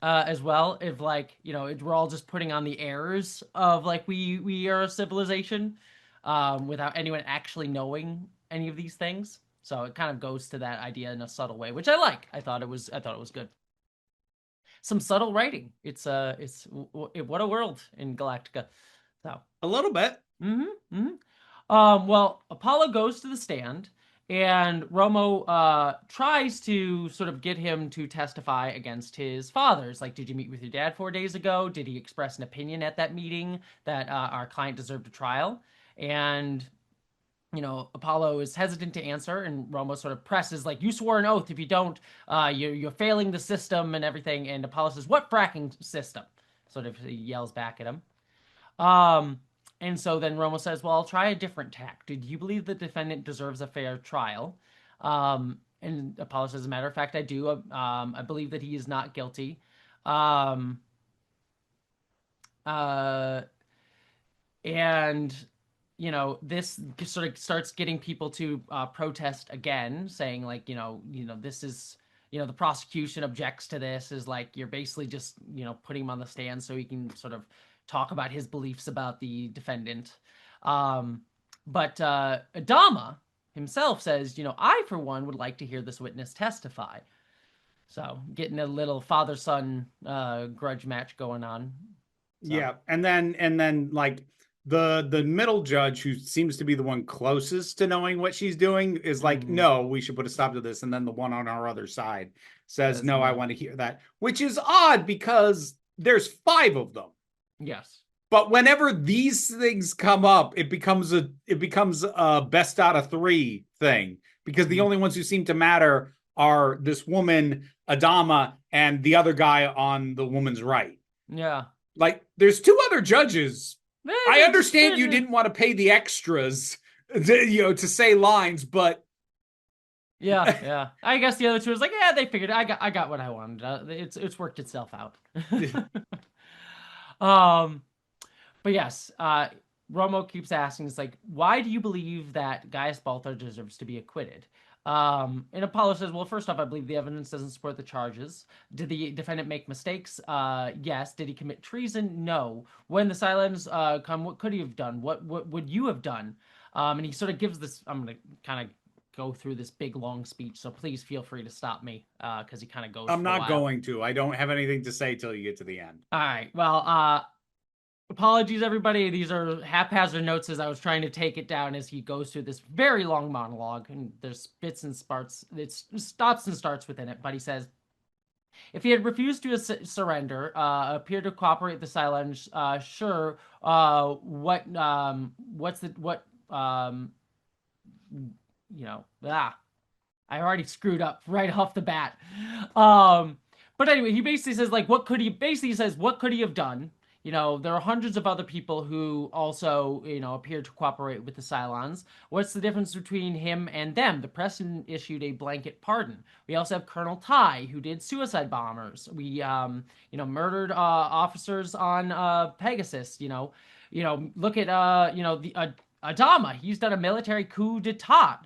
A: as well. If like we're all just putting on the airs of like we are a civilization, without anyone actually knowing any of these things. So it kind of goes to that idea in a subtle way, which I like. I thought it was good. Some subtle writing. What a world in Galactica. So
B: A little bit.
A: well, Apollo goes to the stand, And Romo tries to sort of get him to testify against his fathers. Like, did you meet with your dad 4 days ago? Did he express an opinion at that meeting that our client deserved a trial? And Apollo is hesitant to answer, and Romo sort of presses, like, you swore an oath. If you don't, you're failing the system and everything. And Apollo says, what fracking system? Sort of he yells back at him. Um, and so then Romo says, well, I'll try a different tack. Do you believe the defendant deserves a fair trial? And Apollo says, as a matter of fact, I do. I believe that he is not guilty. Um, uh, and this sort of starts getting people to protest again, saying, like, this is, the prosecution objects to this, is like, you're basically just putting him on the stand so he can sort of talk about his beliefs about the defendant. But Adama himself says, I for one would like to hear this witness testify. So getting a little father-son grudge match going on. So
B: Yeah, and then like the middle judge, who seems to be the one closest to knowing what she's doing, is like, no, we should put a stop to this. And then the one on our other side says,
A: says
B: no, I
A: no.
B: want to hear that, which is odd because there's 5 of them.
A: Yes.
B: But whenever these things come up, it becomes a best out of 3 thing, because the
A: Mhm.
B: only ones who seem to matter are this woman, Adama, and the other guy on the woman's right.
A: Yeah.
B: Like, there's 2 other judges. I understand you
A: They're
B: didn't want to pay the extras to say lines, but
A: Yeah, yeah. I guess the other two was like, yeah, they figured I got what I wanted. It's worked itself out. um, but yes, Romo keeps asking, it's like, why do you believe that Gaius Baltar deserves to be acquitted? And Apollo says, well, first off, I believe the evidence doesn't support the charges. Did the defendant make mistakes? Yes. Did he commit treason? No. When the silence come, what could he have done? What would you have done? And he sort of gives this. I'm gonna kind of go through this big long speech, so please feel free to stop me because he kind of goes
B: I'm
A: for a
B: not
A: while.
B: going to. I don't have anything to say till you get to the end.
A: All right. Well, apologies, everybody. These are haphazard notes as I was trying to take it down as he goes through this very long monologue, and there's bits and sparts. It stops and starts within it, but he says, if he had refused to surrender, appeared to cooperate with the silence, sure. What's the what? I already screwed up right off the bat. Um, but anyway, he basically says, like, what could he have done? There are hundreds of other people who also, appear to cooperate with the Cylons. What's the difference between him and them? The president issued a blanket pardon. We also have Colonel Ty, who did suicide bombers. We, murdered officers on Pegasus. Look at, the Adama. He's done a military coup d'etat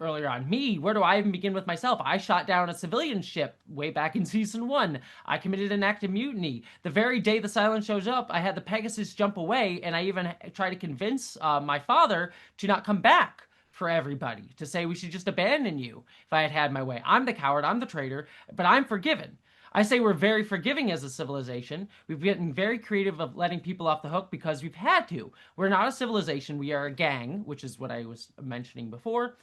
A: earlier on. Me, where do I even begin with myself? I shot down a civilian ship way back in season 1. I committed an act of mutiny. The very day the silence shows up, I had the Pegasus jump away, and I even tried to convince my father to not come back for everybody, to say we should just abandon you if I had had my way. I'm the coward, I'm the traitor, but I'm forgiven. I say we're very forgiving as a civilization. We've gotten very creative of letting people off the hook because we've had to. We're not a civilization. We are a gang, which is what I was mentioning before.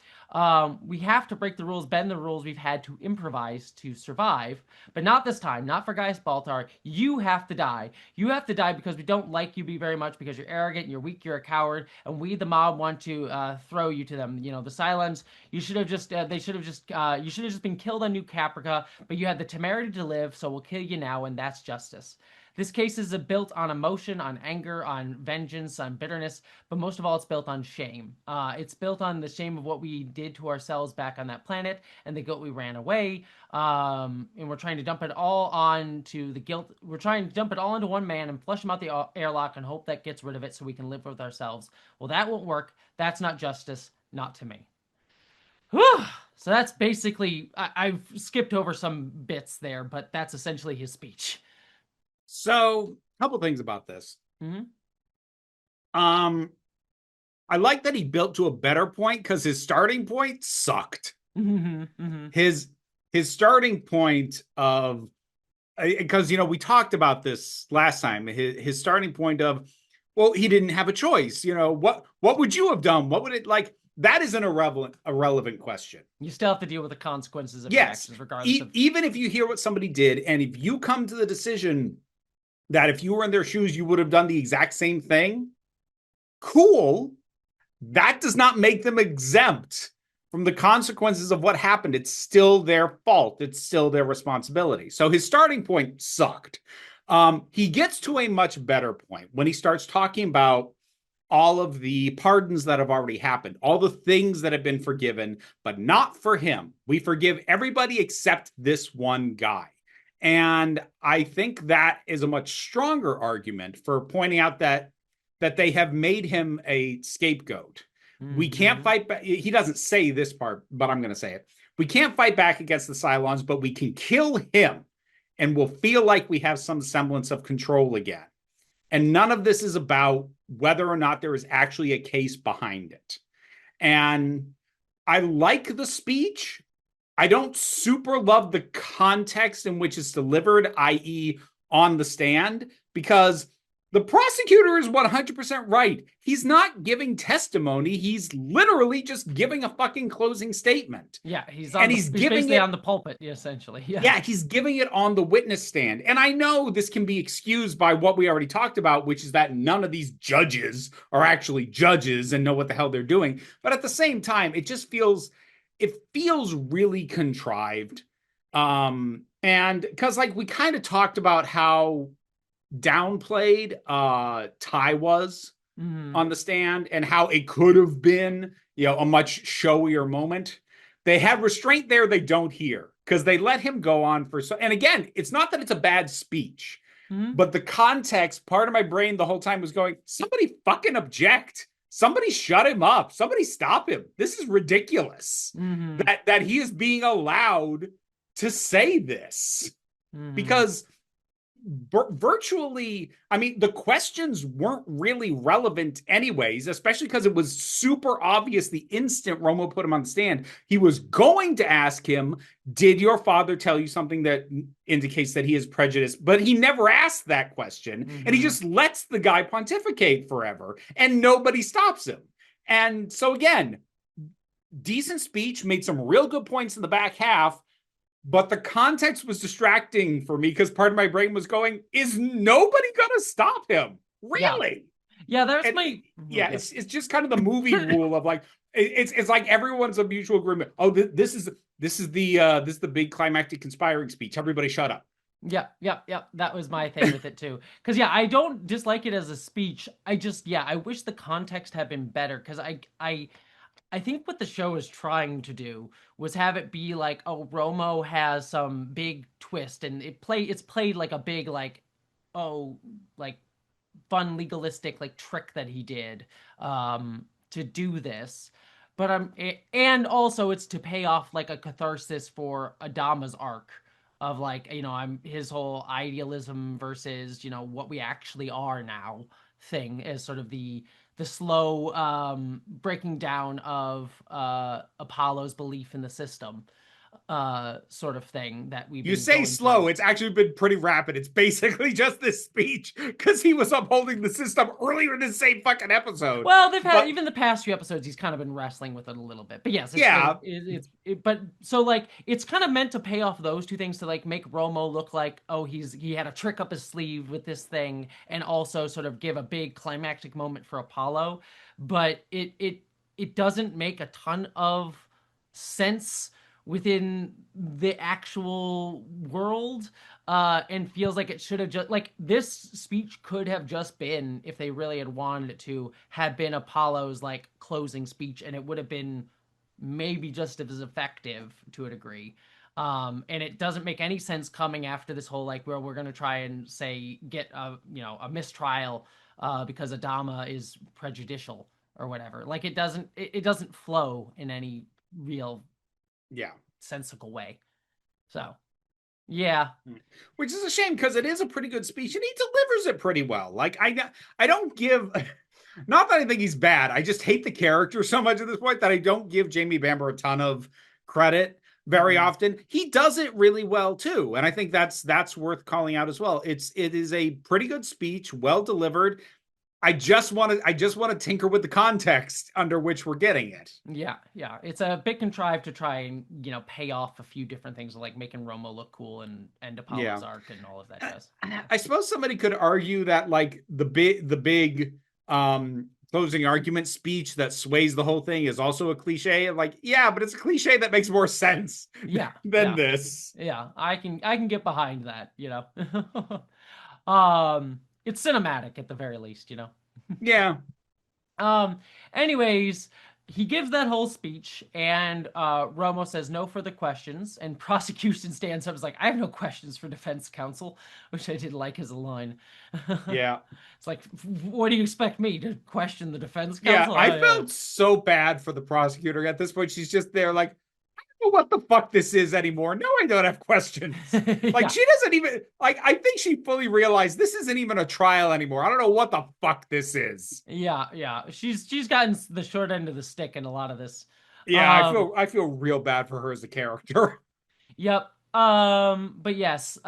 A: We have to break the rules, bend the rules. We've had to improvise to survive, but not this time. Not for Gaius Baltar. You have to die. You have to die because we don't like you very much, because you're arrogant, you're weak, you're a coward, and we, the mob, want to throw you to them. The Cylons. You should have just. They should have just. You should have just been killed on New Caprica, but you had the temerity to live, so we'll kill you now, and that's justice. This case is built on emotion, on anger, on vengeance, on bitterness, but most of all, it's built on shame. It's built on the shame of what we did to ourselves back on that planet and the guilt we ran away. And we're trying to dump it all onto the guilt. We're trying to dump it all into one man and flush him out the airlock and hope that gets rid of it so we can live with ourselves. Well, that won't work. That's not justice, not to me. Whew. So that's basically, I've skipped over some bits there, but that's essentially his speech.
B: So, a couple things about this.
A: Mm-hmm.
B: Um, I like that he built to a better point, because his starting point sucked.
A: Mm-hmm. Mm-hmm.
B: His starting point of, because we talked about this last time. His starting point of, well, he didn't have a choice. What would you have done? What would it like? that is an irrelevant question.
A: You still have to deal with the consequences of your
B: Yes,
A: actions, regardless of.
B: even if you hear what somebody did, and if you come to the decision that if you were in their shoes, you would have done the exact same thing, cool. That does not make them exempt from the consequences of what happened. It's still their fault. It's still their responsibility. So his starting point sucked. He gets to a much better point when he starts talking about all of the pardons that have already happened, all the things that have been forgiven, but not for him. We forgive everybody except this one guy. And I think that is a much stronger argument for pointing out that they have made him a scapegoat. We can't fight back. He doesn't say this part, but I'm going to say it. We can't fight back against the Cylons, but we can kill him and we'll feel like we have some semblance of control again. And none of this is about whether or not there is actually a case behind it. And I like the speech. I don't super love the context in which it's delivered, i.e., on the stand, because the prosecutor is 100% right. He's not giving testimony. He's literally just giving a fucking closing statement.
A: Yeah, he's
B: giving
A: basically
B: it
A: on the pulpit, essentially.
B: Yeah, he's giving it on the witness stand. And I know this can be excused by what we already talked about, which is that none of these judges are actually judges and know what the hell they're doing. But at the same time, it feels really contrived. And because like we kind of talked about how downplayed Ty was on the stand and how it could have been, a much showier moment. They had restraint there they don't here because they let him go on for so. And again, it's not that it's a bad speech, but the context, part of my brain the whole time was going, somebody fucking object. Somebody shut him up. Somebody stop him. This is ridiculous that he is being allowed to say this because virtually, I mean, the questions weren't really relevant anyways, especially because it was super obvious the instant Romo put him on the stand. He was going to ask him, did your father tell you something that indicates that he is prejudiced? But he never asked that question. And he just lets the guy pontificate forever and nobody stops him. And so again, decent speech, made some real good points in the back half. But the context was distracting for me because part of my brain was going, is nobody going to stop him? Really?
A: Yeah, there's
B: it's just kind of the movie rule of like, it's like everyone's a mutual agreement. Oh, this is the big climactic conspiring speech. Everybody shut up.
A: Yep. That was my thing with it too. Because I don't dislike it as a speech. I wish the context had been better because I think what the show is trying to do was have it be like, oh, Romo has some big twist, and it's played like a big like, oh, like fun legalistic like trick that he did to do this. But and also it's to pay off like a catharsis for Adama's arc of like, I'm his whole idealism versus, what we actually are now thing as sort of the slow breaking down of Apollo's belief in the system sort of thing that we've
B: You
A: been
B: say
A: going
B: slow,
A: through.
B: it's actually been pretty rapid. It's basically just this speech because he was upholding the system earlier in the same fucking episode.
A: Well, they've had even the past few episodes. He's kind of been wrestling with it a little bit, but yes, but so like it's kind of meant to pay off those two things to like make Romo look like, oh, he had a trick up his sleeve with this thing, and also sort of give a big climactic moment for Apollo. But it doesn't make a ton of sense within the actual world, and feels like it should have just like this speech could have just been, if they really had wanted it to, had been Apollo's like closing speech, and it would have been maybe just as effective to a degree. And it doesn't make any sense coming after this whole like, well, we're gonna try and say get a mistrial because Adama is prejudicial or whatever. Like it doesn't flow in any real sensical way. So yeah,
B: which is a shame because it is a pretty good speech and he delivers it pretty well. Like I don't give, not that I think he's bad, I just hate the character so much at this point that I don't give Jamie Bamber a ton of credit very often. He does it really well too, and I think that's worth calling out as well. It is a pretty good speech, well delivered. I just want to tinker with the context under which we're getting it.
A: Yeah, yeah. It's a bit contrived to try and, pay off a few different things like making Romo look cool and Apollo's
B: Yeah.
A: arc and all of that
B: I,
A: jazz. Yeah.
B: I suppose somebody could argue that like the big closing argument speech that sways the whole thing is also a cliche. Like, yeah, but it's a cliche that makes more sense
A: Yeah,
B: than
A: yeah.
B: this.
A: Yeah, I can get behind that. It's cinematic at the very least.
B: Yeah.
A: Um, anyways, he gives that whole speech, and Romo says no further questions, and prosecution stands up. Is like, I have no questions for defense counsel, which I did like as a line.
B: Yeah.
A: It's like, what do you expect me to question the defense
B: Yeah,
A: counsel?
B: I
A: Oh yeah,
B: felt so bad for the prosecutor at this point. She's just there like, know what the fuck this is anymore. No, I don't have questions. Like
A: yeah,
B: she doesn't even like I think she fully realized this isn't even a trial anymore. I don't know what the fuck this is.
A: yeah, yeah. She's gotten the short end of the stick in a lot of this.
B: Yeah, I
A: Um,
B: feel I feel real bad for her as a character.
A: Yep. But yes,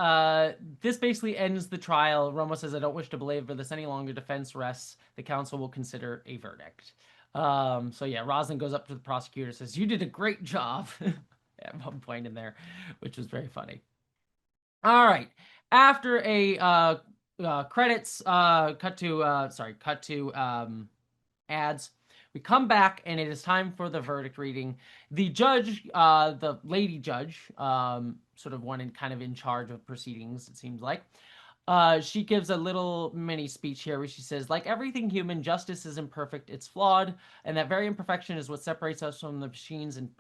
A: this basically ends the trial. Romo says, I don't wish to belabor this any longer. Defense rests. The council will consider a verdict. So yeah, Roslin goes up to the prosecutor, says, you did a great job at one point in there, which was very funny. All right. After a credits cut to ads. We come back, and it is time for the verdict reading. The judge, the lady judge, sort of one in kind of in charge of proceedings, it seems like. She gives a little mini speech here where she says, like everything human, justice is imperfect, it's flawed, and that very imperfection is what separates us from the machines and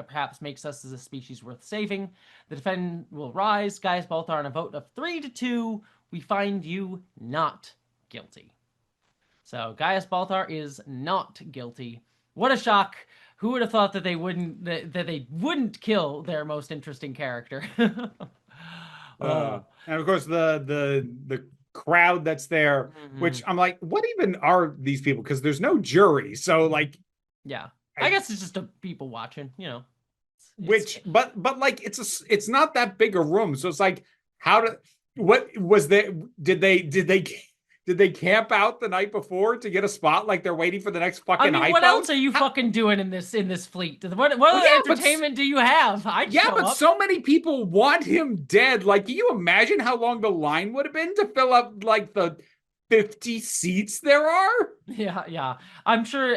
A: perhaps makes us as a species worth saving. The defendant will rise. Gaius Baltar, on a vote of 3-2, we find you not guilty. So Gaius Baltar is not guilty. What a shock! Who would have thought that they wouldn't kill their most interesting character? Oh,
B: And of course the crowd that's there,
A: mm-hmm.
B: which I'm like, what even are these people? Because there's no jury. So like
A: Yeah. I
B: I
A: guess it's just a people watching. It's
B: which but like it's not that big a room. So it's like how to what was there did they camp out the night before to get a spot like they're waiting for the next
A: I
B: fucking
A: mean, what
B: iPhone?
A: else are you
B: How
A: fucking doing in this fleet? What
B: well,
A: other entertainment do you have? I'd
B: yeah,
A: show
B: but
A: up.
B: so many people want him dead. Like, can you imagine how long the line would have been to fill up like the 50 seats there are?
A: Yeah, yeah. I'm sure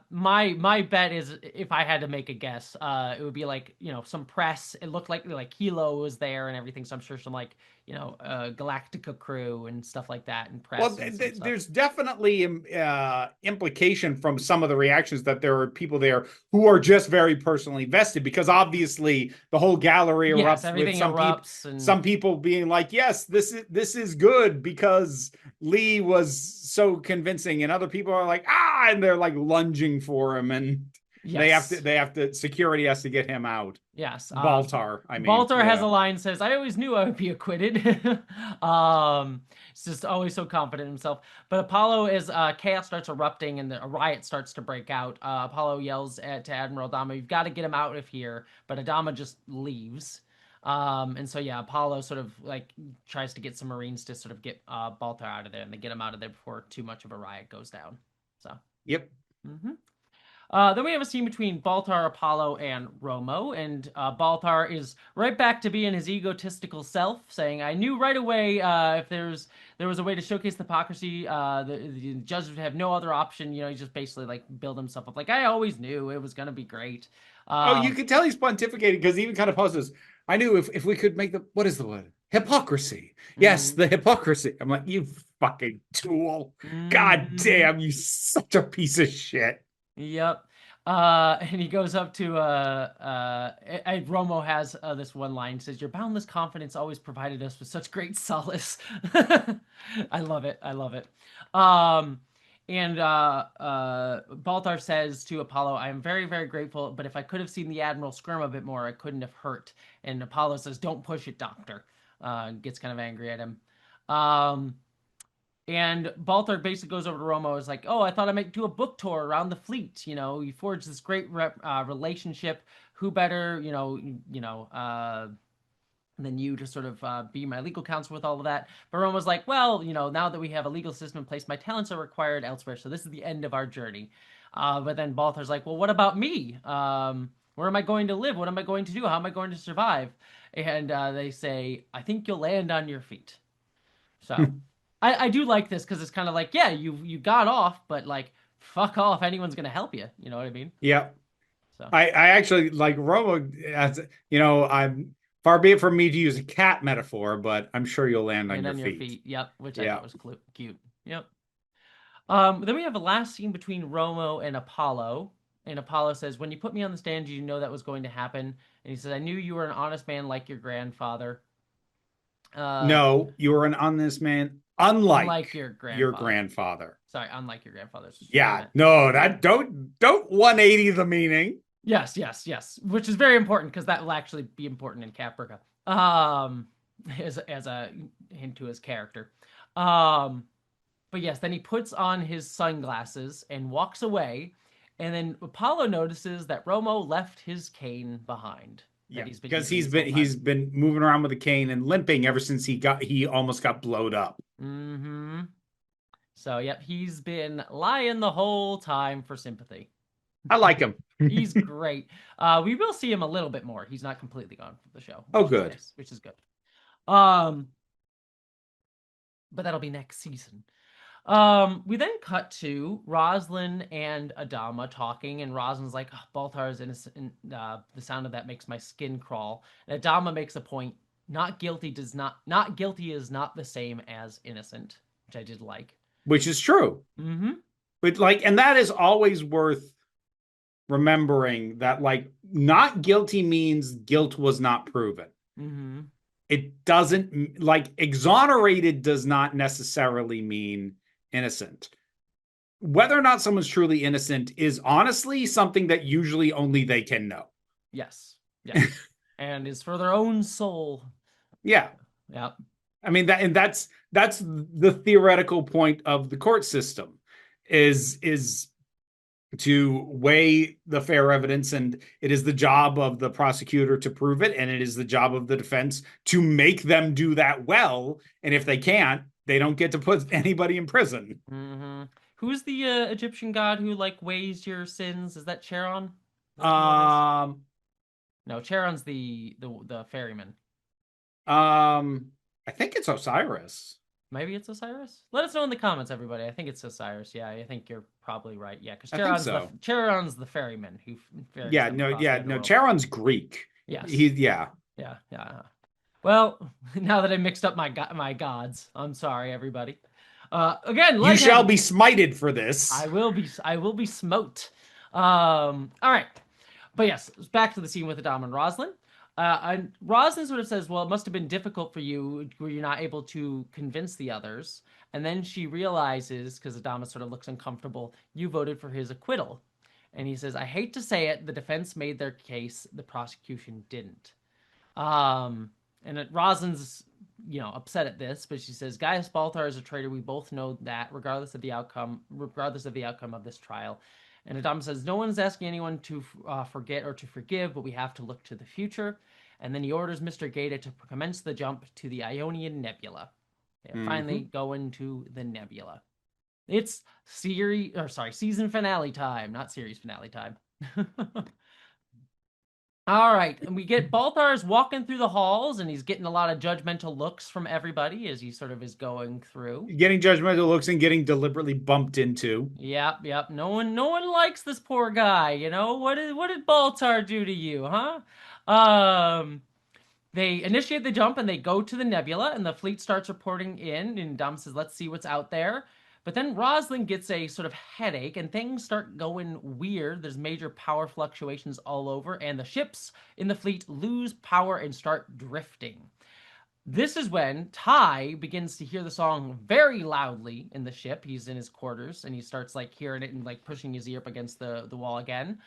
A: my bet is if I had to make a guess, it would be like, some press. It looked like Hilo was there and everything, so I'm sure some like, Galactica crew and stuff like that and
B: Well,
A: press and some stuff.
B: there's definitely implication from some of the reactions that there are people there who are just very personally vested because obviously the whole gallery
A: Yes,
B: erupts with
A: everything erupts and
B: some people being like, yes, this is good because Lee was so convincing, and other people are like, ah, and they're like lunging for him, and
A: yes.
B: they have to security has to get him out.
A: Yes.
B: Baltar, I mean,
A: Baltar has
B: yeah.
A: a line says, "I always knew I would be acquitted." He's just always so confident in himself. But Apollo, as chaos starts erupting and a riot starts to break out, Apollo yells to Admiral Adama, "You've got to get him out of here!" But Adama just leaves. And so yeah, Apollo sort of like tries to get some Marines to sort of get Baltar out of there, and they get him out of there before too much of a riot goes down. So.
B: Yep.
A: Mm-hmm. Then we have a scene between Baltar, Apollo, and Romo, and Baltar is right back to being his egotistical self, saying, "I knew right away if there was a way to showcase the hypocrisy, the judge would have no other option. He just basically like build himself up, like I always knew it was gonna be great."
B: Oh, you
A: Um,
B: can tell he's pontificating because he even kind of pauses. I knew if we could make the what is the word? Hypocrisy. Yes,
A: mm,
B: the hypocrisy. I'm like, you fucking tool. God
A: mm,
B: damn, you such a piece of shit.
A: Yep. And he goes up to Romo has this one line says, "Your boundless confidence always provided us with such great solace." I love it. I love it. Um, and Baltar says to Apollo, "I am very, very grateful, but if I could have seen the Admiral squirm a bit more, I couldn't have hurt." And Apollo says, "Don't push it, Doctor." Gets kind of angry at him. Um, and Baltar basically goes over to Romo. Is like, "Oh, I thought I might do a book tour around the fleet. You forged this great relationship. Who better, and then you to sort of be my legal counsel with all of that. But Rome was like, well, now that we have a legal system in place, my talents are required elsewhere, so this is the end of our journey. But then Balthar's like, well, what about me? Where am I going to live? What am I going to do? How am I going to survive? And they say, I think you'll land on your feet. So I do like this because it's kind of like, yeah, you got off, but like, fuck off. Anyone's gonna help you. You know what I mean?
B: Yeah.
A: So
B: I actually like Romo as I'm far be it from me to use a cat metaphor, but I'm sure you'll land on
A: land
B: your
A: on your
B: feet.
A: feet. Yep, which I
B: Yeah.
A: thought was cute. Yep. Then we have a last scene between Romo and Apollo. And Apollo says, when you put me on the stand, you know that was going to happen. And he says, I knew you were an honest man like your grandfather. Uh,
B: No, you're an honest man,
A: unlike
B: unlike
A: your
B: your
A: grandfather.
B: grandfather.
A: Sorry, unlike your grandfather's what I
B: Yeah,
A: meant.
B: no, that don't 180 the meaning.
A: Yes. Which is very important because that will actually be important in Caprica. As a hint to his character. Um, but yes, then he puts on his sunglasses and walks away. And then Apollo notices that Romo left his cane behind that
B: Yeah,
A: he's been
B: because
A: using this whole time.
B: he's been moving around with a cane and limping ever since he almost got blowed up.
A: Mm-hmm. So, yep, he's been lying the whole time for sympathy.
B: I like him.
A: He's great. We will see him a little bit more. He's not completely gone from the show,
B: Oh,
A: which is
B: good.
A: nice, which is good. Um, but that'll be next season. We then cut to Roslyn and Adama talking, and Roslyn's like, oh, Baltar is innocent. The sound of that makes my skin crawl. And Adama makes a point: not guilty is not the same as innocent, which I did like.
B: Which is true.
A: Mm-hmm.
B: But like, and that is always worth remembering that like not guilty means guilt was not proven.
A: Mm-hmm.
B: It doesn't like exonerated does not necessarily mean innocent. Whether or not someone's truly innocent is honestly something that usually only they can know.
A: Yes. And is for their own soul.
B: Yeah.
A: Yep.
B: I mean that's the theoretical point of the court system is to weigh the fair evidence, and it is the job of the prosecutor to prove it, and it is the job of the defense to make them do that well, and if they can't, they don't get to put anybody in prison.
A: Mm-hmm. Who's the Egyptian god who like weighs your sins? Is that Charon? Is that who it is?
B: um
A: No, Charon's the ferryman.
B: I think it's Osiris.
A: Maybe it's Osiris. Let us know in the comments, everybody. I think it's Osiris. Yeah, I think you're probably right. Yeah, because
B: I think so.
A: Charon's the ferryman who ferries
B: Yeah,
A: them
B: no,
A: across the
B: yeah, no,
A: underworld.
B: Charon's Greek.
A: Yes.
B: Yeah.
A: Yeah. Well, now that I mixed up my gods, I'm sorry, everybody. Again,
B: You
A: like
B: shall be smited for this.
A: I will be smote. All right. But yes, back to the scene with Adam and Roslyn. And Roslyn sort of says, well, it must have been difficult for you. Were you not able to convince the others? And then she realizes, because Adama sort of looks uncomfortable, you voted for his acquittal. And he says, I hate to say it, the defense made their case, the prosecution didn't. Um, and Roslyn's, upset at this, but she says, Gaius Baltar is a traitor. We both know that, regardless of the outcome of this trial. And Adam says, no one's asking anyone to forget or to forgive, but we have to look to the future. And then he orders Mr. Gaeta to commence the jump to the Ionian Nebula. They're finally
B: Mm-hmm.
A: going to the nebula. It's season finale time, not series finale time. All right, and we get Balthar's walking through the halls, and he's getting a lot of judgmental looks from everybody as he sort of is going through.
B: Getting judgmental looks and getting deliberately bumped into.
A: Yep. No one likes this poor guy. What did Baltar do to you, huh? They initiate the jump and they go to the nebula, and the fleet starts reporting in. And Dom says, "Let's see what's out there." But then Roslyn gets a sort of headache, and things start going weird. There's major power fluctuations all over, and the ships in the fleet lose power and start drifting. This is when Ty begins to hear the song very loudly in the ship. He's in his quarters and he starts like hearing it and like pushing his ear up against the wall again.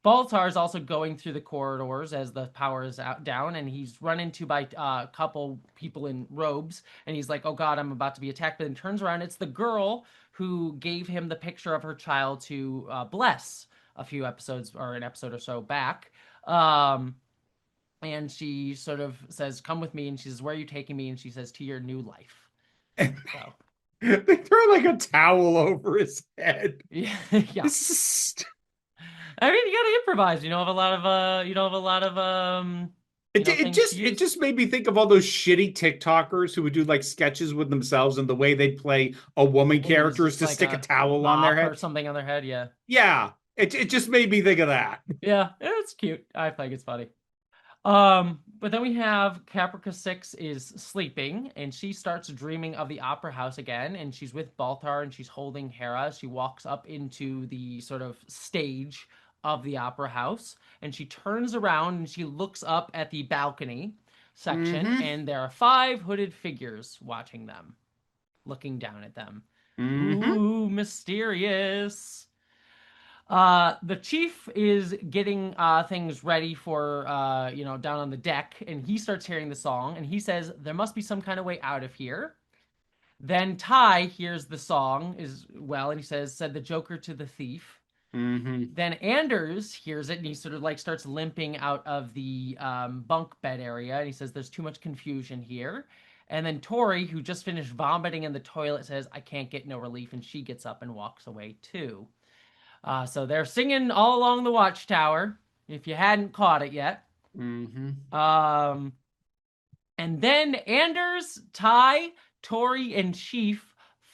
A: Baltar is also going through the corridors as the power is out down, and he's run into by a couple people in robes, and he's like, "Oh God, I'm about to be attacked!" But then turns around, it's the girl who gave him the picture of her child to bless a few episodes or an episode or so back. Um, and she sort of says, "Come with me," and she says, "Where are you taking me?" And she says, "To your new life." So
B: They throw like a towel over his head.
A: yeah, yeah.
B: It's
A: I mean, you gotta improvise. You don't have a lot of things to
B: it
A: use.
B: just made me think of all those shitty TikTokers who would do like sketches with themselves, and the way they'd play a woman
A: And use
B: character is
A: just
B: to
A: like
B: stick a
A: a
B: towel on their
A: mop or
B: head.
A: something on their head. Yeah,
B: Yeah, it just made me think of that.
A: yeah, it's cute. I think it's funny. But then we have Caprica 6 is sleeping and she starts dreaming of the opera house again, and she's with Baltar and she's holding Hera. She walks up into the sort of stage of the opera house and she turns around and she looks up at the balcony section,
B: Mm-hmm.
A: and there are five hooded figures watching them, looking down at them.
B: Mm-hmm.
A: Ooh, mysterious. The chief is getting things ready for down on the deck, and he starts hearing the song, and he says there must be some kind of way out of here. Then Ty hears the song as well, and he said the Joker to the thief.
B: Mm-hmm.
A: Then Anders hears it, and he sort of like starts limping out of the bunk bed area, and he says there's too much confusion here. And then Tori, who just finished vomiting in the toilet, says I can't get no relief, and she gets up and walks away too. So they're singing all along the watchtower, if you hadn't caught it yet.
B: Mm-hmm.
A: Um, and then Anders, Ty, Tori, and Chief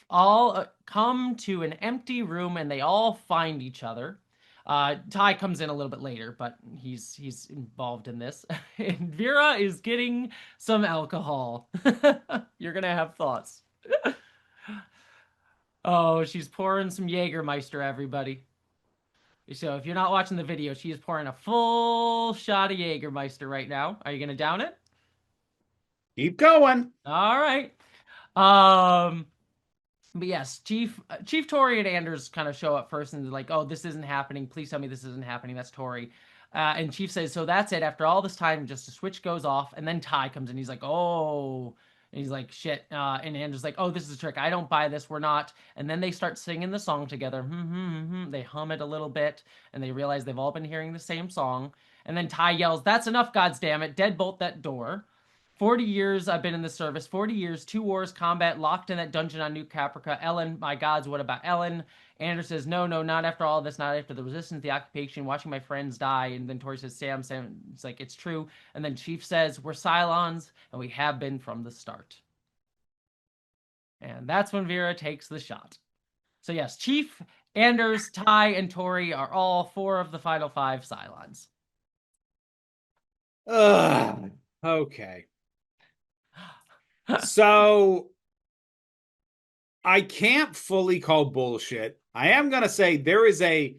A: all come to an empty room, and they all find each other. Ty comes in a little bit later, but he's involved in this. And Vera is getting some alcohol. You're gonna have thoughts. Oh, she's pouring some Jägermeister, everybody. So if you're not watching the video, she is pouring a full shot of Jägermeister right now. Are you gonna down it?
B: Keep going.
A: All right. Um, but yes, Chief Tori and Anders kind of show up first, and they're like, "Oh, this isn't happening. Please tell me this isn't happening." That's Tori. And Chief says, "So that's it. After all this time, just a switch goes off." And then Ty comes in. He's like, "Oh." And he's like, "Shit." And Anders like, "Oh, this is a trick. I don't buy this. We're not." And then they start singing the song together. They hum it a little bit, and they realize they've all been hearing the same song. And then Ty yells, "That's enough, goddammit. Deadbolt that door." 40 years I've been in the service. 40 years, 2 wars, combat, locked in that dungeon on New Caprica. Ellen, my gods, what about Ellen? Anders says, no, no, not after all this, not after the resistance, the occupation, watching my friends die. And then Tori says, Sam, it's like, it's true. And then Chief says, we're Cylons, and we have been from the start. And that's when Vera takes the shot. So yes, Chief, Anders, Ty, and Tori are all four of the final five Cylons.
B: Ugh. Okay. So I can't fully call bullshit. I am going to say there is a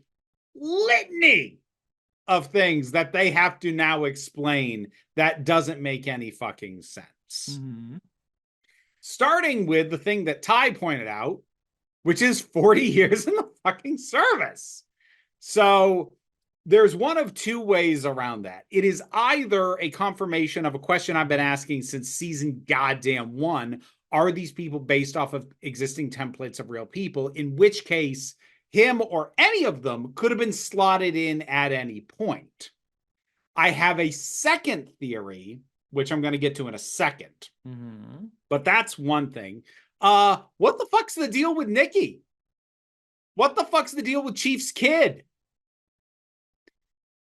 B: litany of things that they have to now explain that doesn't make any fucking sense.
A: Mm-hmm.
B: Starting with the thing that Ty pointed out, which is 40 years in the fucking service. So there's one of two ways around that. It is either a confirmation of a question I've been asking since season goddamn one. Are these people based off of existing templates of real people? In which case, him or any of them could have been slotted in at any point. I have a second theory, which I'm going to get to in a second.
A: Mm-hmm.
B: But that's one thing. What the fuck's the deal with Nikki? What the fuck's the deal with Chief's kid?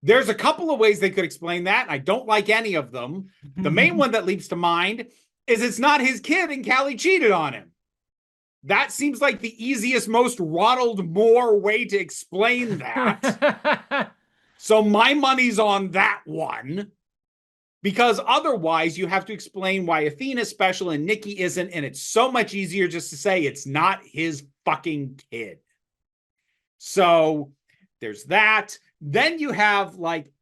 B: There's a couple of ways they could explain that, and I don't like any of them. The main one that leaps to mind is it's not his kid and Callie cheated on him. That seems like the easiest, most Ronald Moore way to explain that. So my money's on that one. Because otherwise, you have to explain why Athena's special and Nikki isn't, and it's so much easier just to say it's not his fucking kid. So there's that. Then you have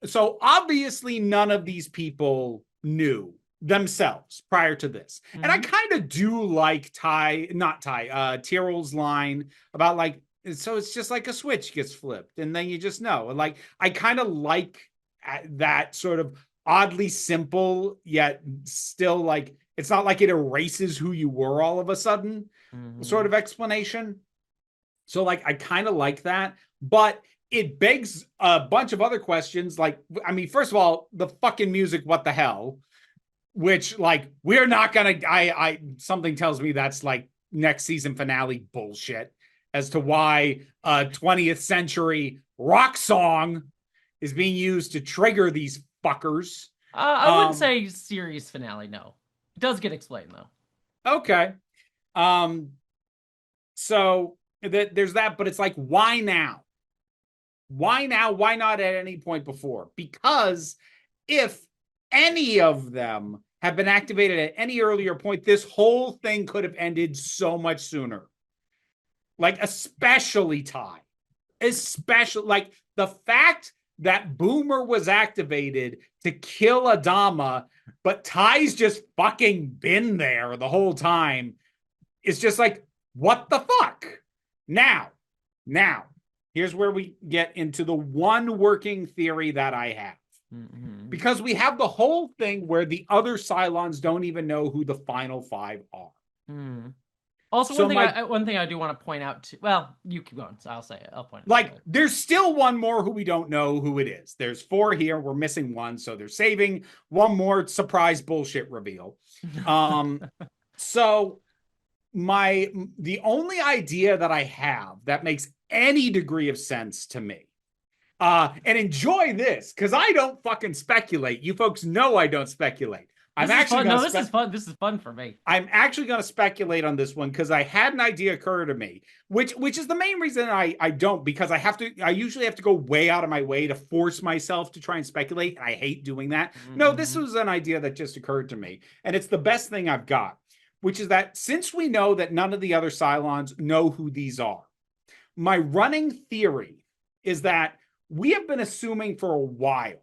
B: so obviously none of these people knew themselves prior to this. Mm-hmm. And I kind of do like Tyrell's line about so it's just like a switch gets flipped and then you just know. I kind of like that sort of oddly simple, yet still it's not like it erases who you were all of a sudden sort of explanation. So I kind of like that. But it begs a bunch of other questions. Like, I mean, first of all, the fucking music, what the hell? Which, like, we're not gonna. Something tells me that's like next season finale bullshit as to why a 20th century rock song is being used to trigger these fuckers.
A: I wouldn't say series finale. No, it does get explained though.
B: Okay. Um, so there's that, but it's like, why now? Why now? Why not at any point before? Because if any of them have been activated at any earlier point, this whole thing could have ended so much sooner. Like, especially Ty. Especially, like, the fact that Boomer was activated to kill Adama, but Ty's just fucking been there the whole time. It's just like, what the fuck? Now, here's where we get into the one working theory that I have.
A: Mm-hmm.
B: Because we have the whole thing where the other Cylons don't even know who the final five are.
A: Mm. Also,
B: So
A: one thing I do want to point out too. Well, you keep going, so I'll say it. I'll point it
B: like,
A: out.
B: there's still one more who we don't know who it is. There's 4 here. We're missing 1, so they're saving one more surprise bullshit reveal. So the only idea that I have that makes any degree of sense to me, and enjoy this, because I don't fucking speculate. You folks know I don't speculate.
A: This is fun. No, this is fun. This is fun for me.
B: I'm actually going to speculate on this one because I had an idea occur to me, which is the main reason I don't, because I usually have to go way out of my way to force myself to try and speculate. And I hate doing that. Mm-hmm. No, this was an idea that just occurred to me. And it's the best thing I've got, which is that since we know that none of the other Cylons know who these are, my running theory is that we have been assuming for a while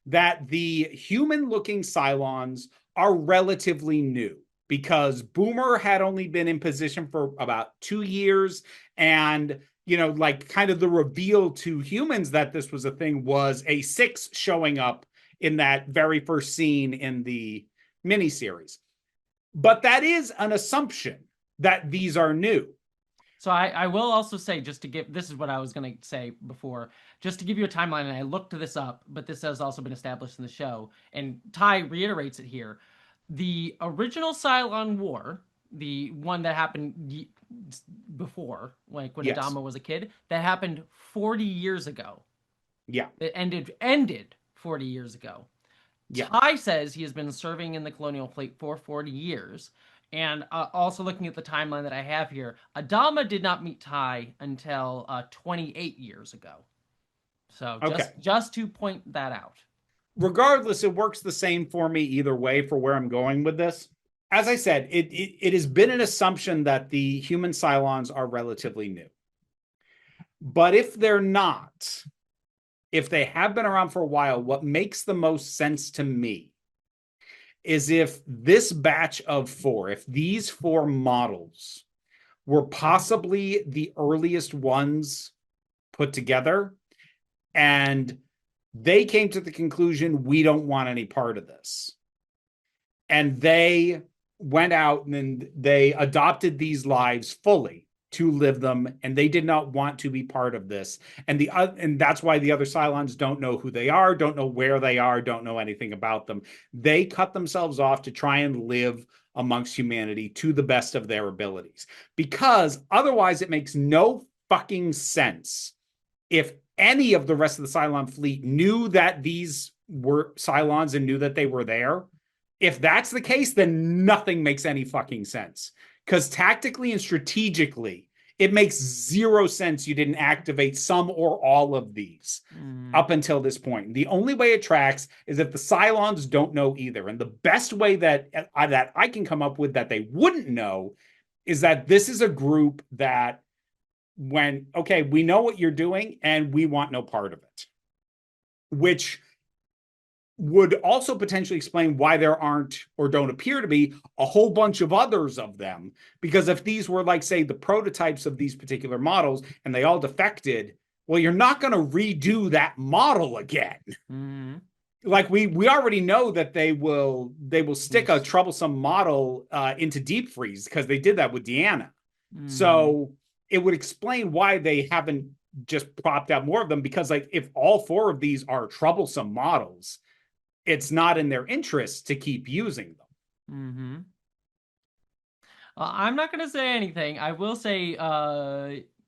B: that the human-looking Cylons are relatively new because Boomer had only been in position for about 2 years. And, like, kind of the reveal to humans that this was a thing was a 6 showing up in that very first scene in the miniseries. But that is an assumption that these are new.
A: So I will also say, just to give, this is what I was going to say before, just to give you a timeline, and I looked this up, but this has also been established in the show, and Ty reiterates it here. The original Cylon War, the one that happened before, like when Adama was a kid, that happened 40 years ago.
B: Yeah.
A: It ended 40 years ago. Yeah. Ty says he has been serving in the Colonial Fleet for 40 years. And also looking at the timeline that I have here, Adama did not meet Ty until 28 years ago. So just to point that out.
B: Regardless, it works the same for me either way for where I'm going with this. As I said, it has been an assumption that the human Cylons are relatively new. But if they're not, if they have been around for a while, what makes the most sense to me is if this batch of 4, if these 4 models were possibly the earliest ones put together, and they came to the conclusion, we don't want any part of this. And they went out and they adopted these lives fully to live them, and they did not want to be part of this. And that's why the other Cylons don't know who they are, don't know where they are, don't know anything about them. They cut themselves off to try and live amongst humanity to the best of their abilities. Because otherwise it makes no fucking sense if any of the rest of the Cylon fleet knew that these were Cylons and knew that they were there. If that's the case, then nothing makes any fucking sense. Because tactically and strategically, it makes 0 sense you didn't activate some or all of these up until this point. The only way it tracks is if the Cylons don't know either. And the best way that I can come up with that they wouldn't know is that this is a group that okay, we know what you're doing and we want no part of it. Which would also potentially explain why there aren't or don't appear to be a whole bunch of others of them. Because if these were, like, say, the prototypes of these particular models and they all defected, well, you're not going to redo that model again. Mm-hmm. Like, we already know that they will stick a troublesome model into deep freeze because they did that with Deanna. Mm-hmm. So it would explain why they haven't just propped out more of them because like if all four of these are troublesome models, it's not in their interest to keep using them.
A: Mm-hmm. I'm not gonna say anything. I will say,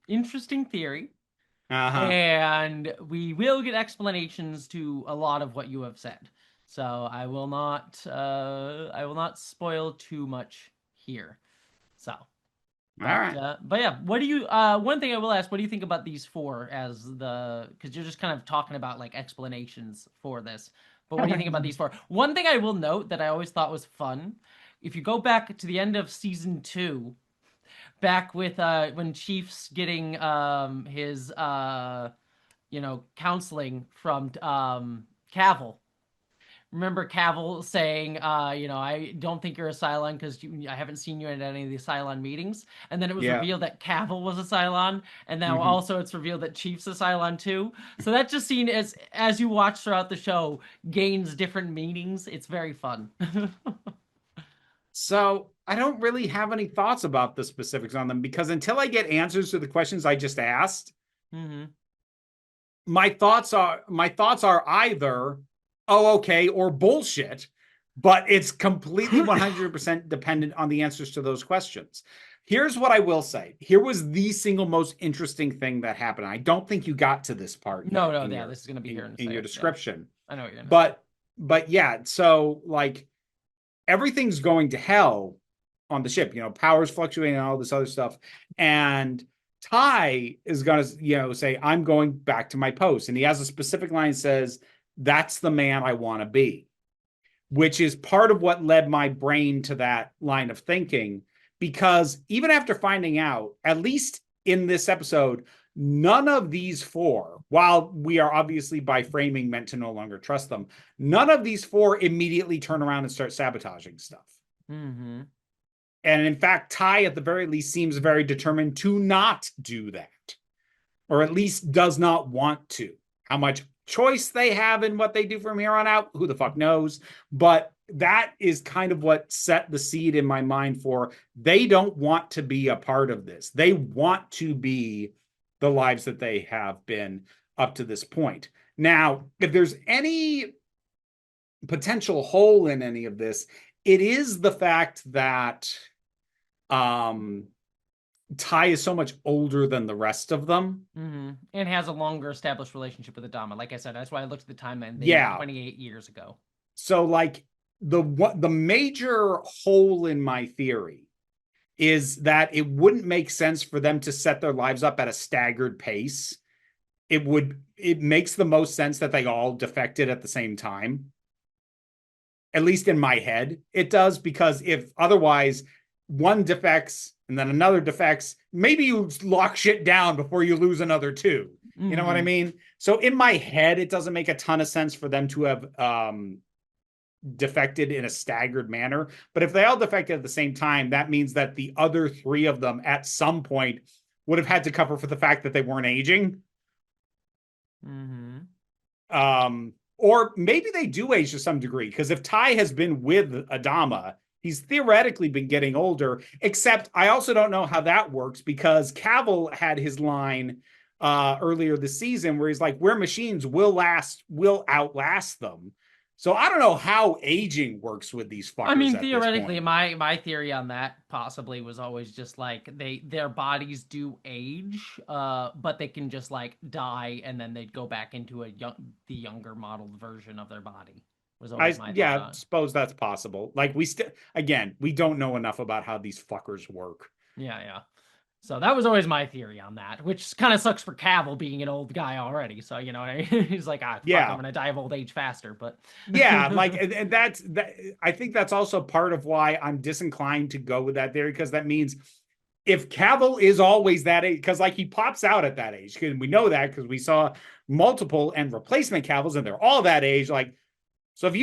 A: interesting theory,
B: Uh-huh.
A: and we will get explanations to a lot of what you have said. So I will not spoil too much here. So,
B: All right.
A: but yeah, what do you? One thing I will ask: what do you think about these four as the? Because you're just kind of talking about like explanations for this. But what do you think about these four? One thing I will note that I always thought was fun, if you go back to the end of season two, back with when Chief's getting his counseling from Cavill. Remember Cavill saying, I don't think you're a Cylon because I haven't seen you at any of the Cylon meetings. And then it was
B: Yeah.
A: revealed that Cavill was a Cylon, and now
B: Mm-hmm.
A: also it's revealed that Chief's a Cylon too. So that just seen as you watch throughout the show gains different meanings. It's very fun.
B: So I don't really have any thoughts about the specifics on them because until I get answers to the questions I just asked,
A: Hmm.
B: my thoughts are either oh okay or bullshit, but it's completely 100% dependent on the answers to those questions. Here's what I will say. Here was the single most interesting thing that happened. I don't think you got to this part
A: No,
B: yet
A: no,
B: in
A: yeah,
B: your
A: this is gonna be here in a
B: in your
A: second. Yeah,
B: description.
A: I know what you're gonna say.
B: But yeah, so like everything's going to hell on the ship, powers fluctuating and all this other stuff. And Ty is going to, say, I'm going back to my post. And he has a specific line that says, that's the man I want to be, which is part of what led my brain to that line of thinking. Because even after finding out, at least in this episode, none of these four, while we are obviously by framing meant to no longer trust them, none of these four immediately turn around and start sabotaging stuff.
A: Mm-hmm.
B: And in fact, Ty, at the very least, seems very determined to not do that, or at least does not want to. How much choice they have in what they do from here on out, who the fuck knows? But that is kind of what set the seed in my mind for they don't want to be a part of this. They want to be the lives that they have been up to this point. Now, if there's any potential hole in any of this, it is the fact that um Ty is so much older than the rest of them.
A: Mm-hmm. And has a longer established relationship with Adama. Like I said, that's why I looked at the timeline. They met
B: Yeah.
A: 28 years ago.
B: So like the major hole in my theory is that it wouldn't make sense for them to set their lives up at a staggered pace. It makes the most sense that they all defected at the same time. At least in my head, it does, because if otherwise one defects and then another defects, maybe you lock shit down before you lose another two. You know what I
A: Mm-hmm.
B: mean? So in my head, it doesn't make a ton of sense for them to have defected in a staggered manner. But if they all defected at the same time, that means that the other three of them at some point would have had to cover for the fact that they weren't aging.
A: Mm-hmm.
B: Or maybe they do age to some degree, because if Ty has been with Adama, he's theoretically been getting older. Except I also don't know how that works, because Cavill had his line earlier this season where he's like, "We're machines, will outlast them." So I don't know how aging works with these
A: I
B: fuckers
A: mean,
B: at this
A: theoretically,
B: point.
A: my theory on that possibly was always just like their bodies do age, but they can just like die and then they'd go back into the younger modeled version of their body. Was
B: I
A: always my thought
B: Yeah,
A: on it.
B: suppose that's possible. Like we still again, we don't know enough about how these fuckers work.
A: Yeah, yeah. So that was always my theory on that, which kind of sucks for Cavill being an old guy already. So he's like, fuck, I'm
B: Yeah,
A: gonna die of old age faster. But
B: yeah, like and that's that. I think that's also part of why I'm disinclined to go with that theory, because that means if Cavill is always that age, because like he pops out at that age, because we know that because we saw multiple and replacement Cavills and they're all that age. Like, so if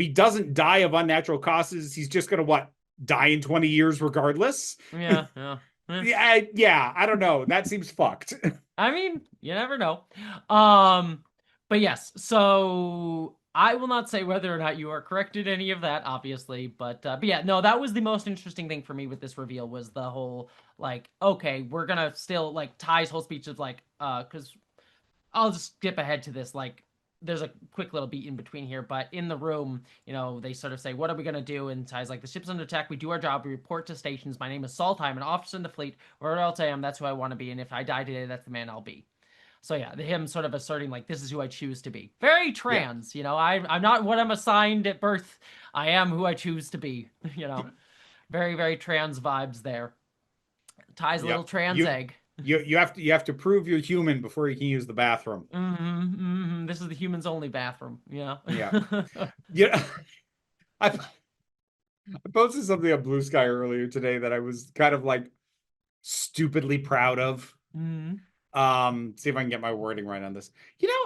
B: he doesn't die of unnatural causes, he's just gonna what, die in 20 years regardless.
A: yeah, yeah. Eh.
B: Yeah, I don't know. That seems fucked.
A: I mean, you never know. Um, but yes, so I will not say whether or not you are correct in any of that, obviously, but yeah, no, that was the most interesting thing for me with this reveal was the whole like, okay, we're gonna still like Ty's whole speech of like, because I'll just skip ahead to this. Like, there's a quick little beat in between here, but in the room, they sort of say, "What are we gonna do?" And Ty's like, "The ship's under attack. We do our job. We report to stations. My name is Salt. I'm an officer in the fleet. Wherever else I am, that's who I want to be. And if I die today, that's the man I'll be." So yeah, him sort of asserting like, "This is who I choose to be." Very
B: Yeah.
A: trans. I'm not what I'm assigned at birth. I am who I choose to be. Very very trans vibes there. Ty's a little
B: Yep.
A: trans
B: You
A: egg.
B: you have to prove you're human before you can use the bathroom.
A: This is the humans only bathroom. Yeah.
B: Yeah. Yeah. I I posted something on Blue Sky earlier today that I was kind of like stupidly proud of.
A: Mhm.
B: See if I can get my wording right on this.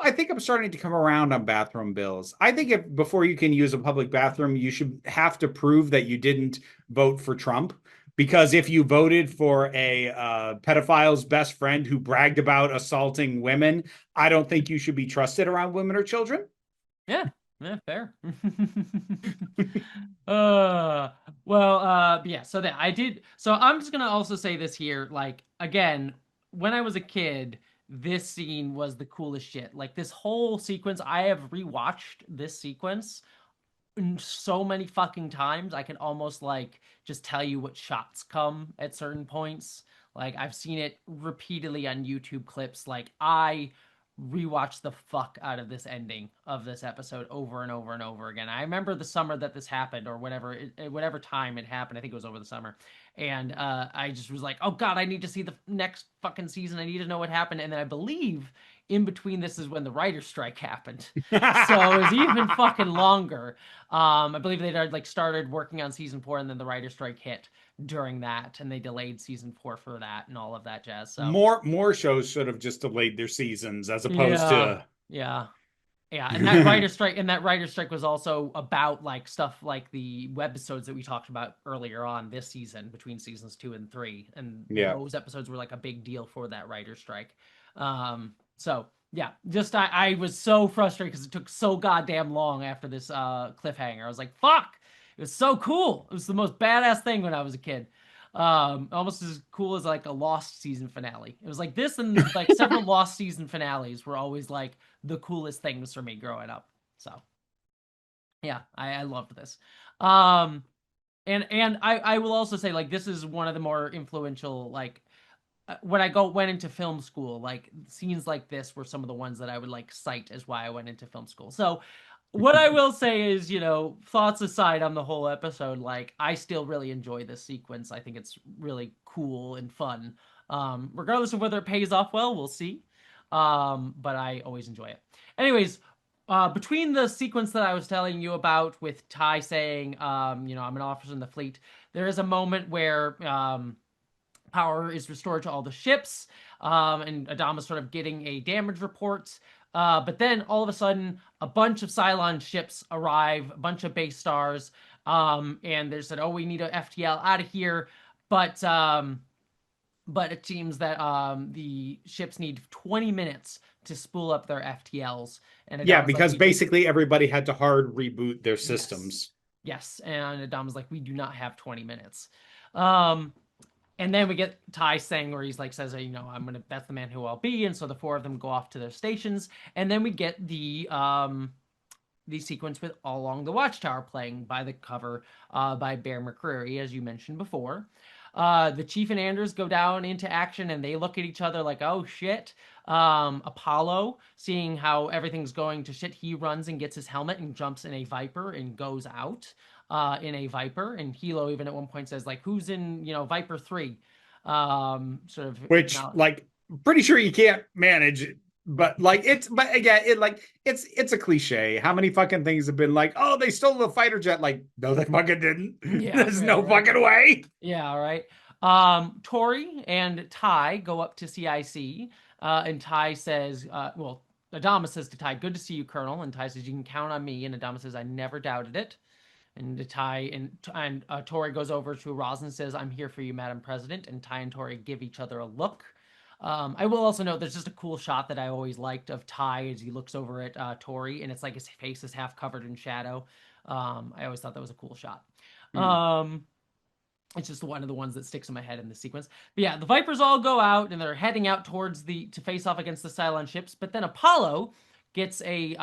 B: I think I'm starting to come around on bathroom bills. I think if before you can use a public bathroom, you should have to prove that you didn't vote for Trump. Because if you voted for a pedophile's best friend who bragged about assaulting women, I don't think you should be trusted around women or children.
A: Yeah. Yeah, fair. uh but yeah, so that I did so I'm just gonna also say this here, like again, when I was a kid, this scene was the coolest shit. Like this whole sequence, I have rewatched this sequence so many fucking times. I can almost like just tell you what shots come at certain points. Like I've seen it repeatedly on YouTube clips. Like I rewatched the fuck out of this ending of this episode over and over and over again. I remember the summer that this happened, or whatever time it happened. I think it was over the summer, and I just was like, "Oh God, I need to see the next fucking season. I need to know what happened." And then I believe in between this is when the writer's strike happened, so it was even fucking longer. I believe they like started working on season 4, and then the writer's strike hit during that, and they delayed season 4 for that and all of that jazz. So
B: More shows should have just delayed their seasons as opposed
A: yeah,
B: to
A: yeah, yeah. And that writer's strike was also about like stuff like the webisodes that we talked about earlier on this season between seasons 2 and 3, and
B: yeah.
A: those episodes were like a big deal for that writer's strike. So yeah, just I was so frustrated because it took so goddamn long after this cliffhanger. I was like, fuck, it was so cool. It was the most badass thing when I was a kid. Almost as cool as like a Lost season finale. It was like this, and like several Lost season finales were always like the coolest things for me growing up. So yeah, I loved this. Um, and I will also say like this is one of the more influential like when I went into film school, like scenes like this were some of the ones that I would like cite as why I went into film school. So what I will say is, thoughts aside on the whole episode, like I still really enjoy this sequence. I think it's really cool and fun. Regardless of whether it pays off well, we'll see. But I always enjoy it. Anyways, between the sequence that I was telling you about with Ty saying, I'm an officer in the fleet, there is a moment where power is restored to all the ships, and Adama's sort of getting a damage report. But then all of a sudden, a bunch of Cylon ships arrive, a bunch of base stars, and they said, "Oh, we need a FTL out of here." But it seems that the ships need 20 minutes to spool up their FTLs, and
B: Yeah,
A: Adama's like,
B: because
A: "We do."
B: basically everybody had to hard reboot their
A: Yes,
B: systems.
A: yes, and Adama's like, "We do not have 20 minutes." Um, and then we get Ty saying where he's like says, that's the man who I'll be, and so the four of them go off to their stations, and then we get the sequence with All Along the Watchtower playing by the cover by Bear McCreary, as you mentioned before. The Chief and Anders go down into action, and they look at each other like, "Oh shit." Apollo, seeing how everything's going to shit, he runs and gets his helmet and jumps in a Viper and goes out in a Viper. And Hilo even at one point says like, "Who's in Viper 3?" Sort of
B: Which
A: acknowledge.
B: like pretty sure you can't manage, but again it's a cliche. How many fucking things have been like, oh, they stole the fighter jet? Like, no, they fucking didn't.
A: Yeah,
B: There's
A: yeah,
B: no
A: right.
B: fucking way.
A: Yeah, all right. Tori and Ty go up to CIC, and Ty says, Adama says to Ty, "Good to see you, Colonel." And Ty says, "You can count on me." And Adama says, "I never doubted it." And Ty and Tori goes over to Roz and says, "I'm here for you, Madam President." And Ty and Tori give each other a look. I will also note there's just a cool shot that I always liked of Ty as he looks over at Tori, and it's like his face is half covered in shadow. I always thought that was a cool shot.
B: Hmm.
A: Um, it's just one of the ones that sticks in my head in the sequence. But yeah, the Vipers all go out and they're heading out towards the to face off against the Cylon ships. But then Apollo gets a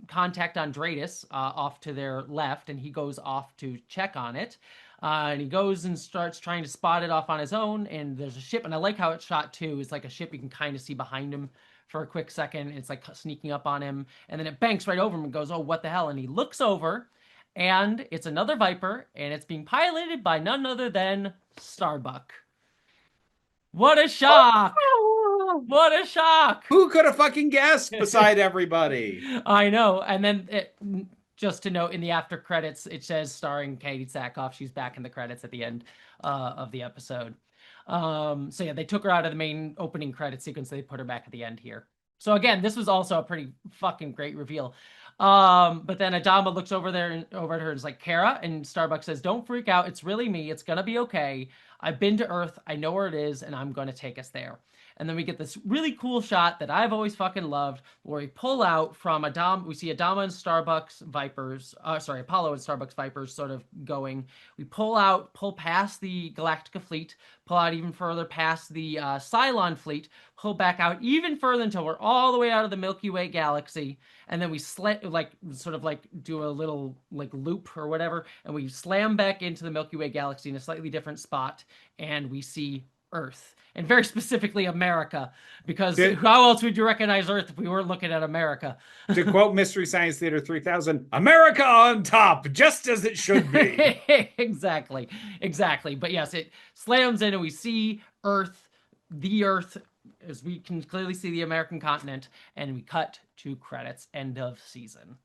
A: contact on Dratus off to their left, and he goes off to check on it. And he goes and starts trying to spot it off on his own. And there's a ship, and I like how it's shot too. It's like a ship you can kind of see behind him for a quick second. It's like sneaking up on him, and then it banks right over him and goes, "Oh, what the hell?" And he looks over, and it's another Viper, and it's being piloted by none other than Starbuck. What a shock! What a shock!
B: Who could have fucking guessed beside everybody?
A: I know. And then just to note, in the after credits, it says starring Katie Sackhoff. She's back in the credits at the end of the episode. So yeah, they took her out of the main opening credit sequence. They put her back at the end here. So again, this was also a pretty fucking great reveal. But then Adama looks over there and over at her and is like, Kara, and Starbuck says, "Don't freak out. It's really me. It's gonna be okay. I've been to Earth. I know where it is, and I'm gonna take us there." And then we get this really cool shot that I've always fucking loved, where we pull out from Adam. We see Adama and Starbucks Vipers, Apollo and Starbucks Vipers, sort of going. We pull past the Galactica fleet, pull out even further past the Cylon fleet, pull back out even further until we're all the way out of the Milky Way galaxy, and then we sort of like do a little like loop or whatever, and we slam back into the Milky Way galaxy in a slightly different spot, and we see Earth, and very specifically America, because
B: To,
A: how else would you recognize Earth if we weren't looking at America?
B: to quote Mystery Science Theater 3000, America on top, just as it should be.
A: Exactly, exactly. But yes, it slams in, and we see Earth, the Earth, as we can clearly see the American continent, and we cut to credits. End of season.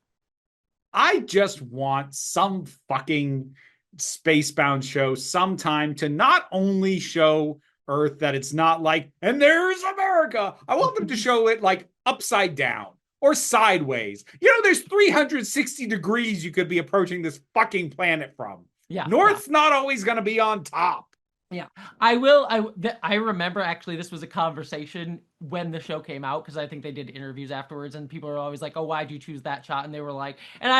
B: I just want some fucking spacebound show sometime to not only show Earth that it's not like, and there's America. I want them to show it like upside down or sideways. You know, there's 360 degrees you could be approaching this fucking planet from.
A: Yeah, yeah.
B: North's not always going to be on top.
A: Yeah, I will. I remember actually this was a conversation when the show came out, because I think they did interviews afterwards, and people are always like, "Oh, why'd you choose that shot?" And they were like, and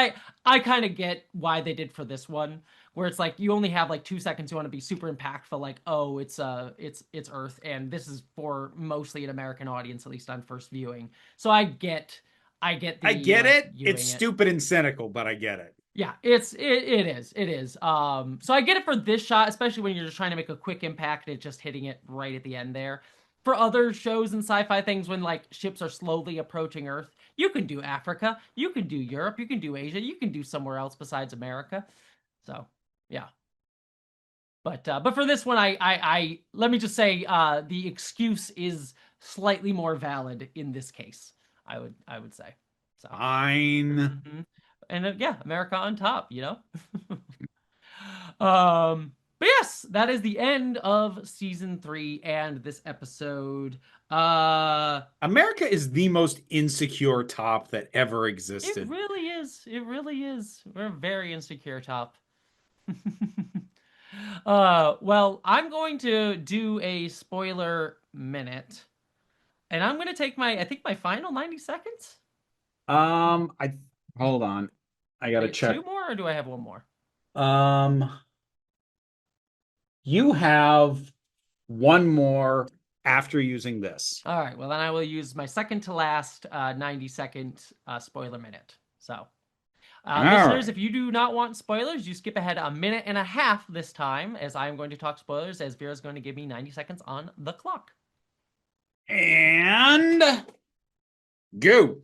A: I kind of get why they did for this one, where it's like you only have like 2 seconds. You want to be super impactful, like, "Oh, it's Earth," and this is for mostly an American audience, at least on first viewing. So I get
B: I
A: the
B: get
A: like
B: it. It's
A: viewing it.
B: stupid and cynical, but I get it.
A: Yeah, it is. So I get it for this shot, especially when you're just trying to make a quick impact and just hitting it right at the end there. For other shows and sci-fi things, when like ships are slowly approaching Earth, you can do Africa, you can do Europe, you can do Asia, you can do somewhere else besides America. So yeah, but for this one, I let me just say, the excuse is slightly more valid in this case. I would say so.
B: Fine.
A: Mhm. And yeah, America on top, you know. But yes, that is the end of season 3 and this episode.
B: America is the most insecure top that ever
A: It
B: existed.
A: really is. It really is. We're a very insecure top. Well, I'm going to do a spoiler minute, and I'm going to take I think my final 90 seconds.
B: I hold on. I
A: Do I
B: gotta
A: get
B: check.
A: two more, or do I have one more?
B: Um, you have one more after using this.
A: All right, well, then I will use my second to last 90-second spoiler minute. So,
B: All
A: listeners,
B: right.
A: if you do not want spoilers, you skip ahead a minute and a half this time, as I'm going to talk spoilers, as Vera's going to give me 90 seconds on the clock.
B: And go.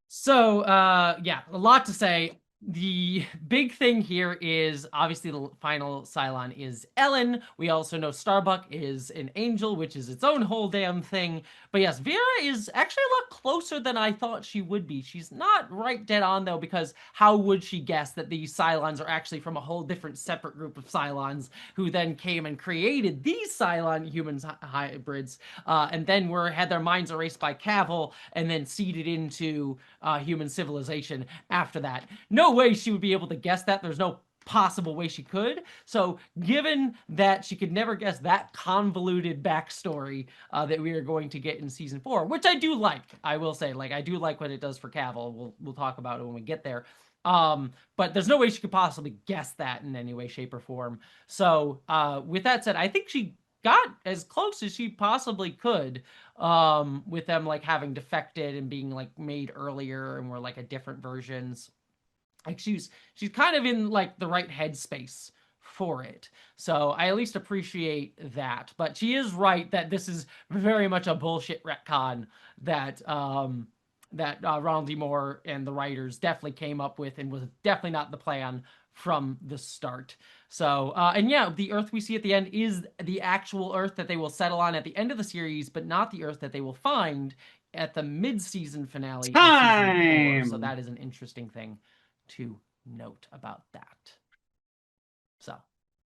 A: So, yeah, a lot to say. The big thing here is obviously the final Cylon is Ellen. We also know Starbuck is an angel, which is its own whole damn thing. But yes, Vera is actually a lot closer than I thought she would be. She's not right dead on, though, because how would she guess that these Cylons are actually from a whole different separate group of Cylons who then came and created these Cylon humans hybrids, and then had their minds erased by Cavil and then seeded into human civilization after that. No way she would be able to guess that. There's no possible way she could. So, given that she could never guess that convoluted backstory that we are going to get in season 4, which I do like, I will say, like I do like what it does for Cavill. We'll talk about it when we get there. But there's no way she could possibly guess that in any way, shape, or form. So, with that said, I think she got as close as she possibly could with them like having defected and being like made earlier and were like a different versions. Like she's kind of in like the right headspace for it. So I at least appreciate that. But she is right that this is very much a bullshit retcon that Ronald D. Moore and the writers definitely came up with and was definitely not the plan from the start. So and yeah, the Earth we see at the end is the actual Earth that they will settle on at the end of the series, but not the Earth that they will find at the mid-season finale in season 4. So
B: Time.
A: that is an interesting thing to note about that. So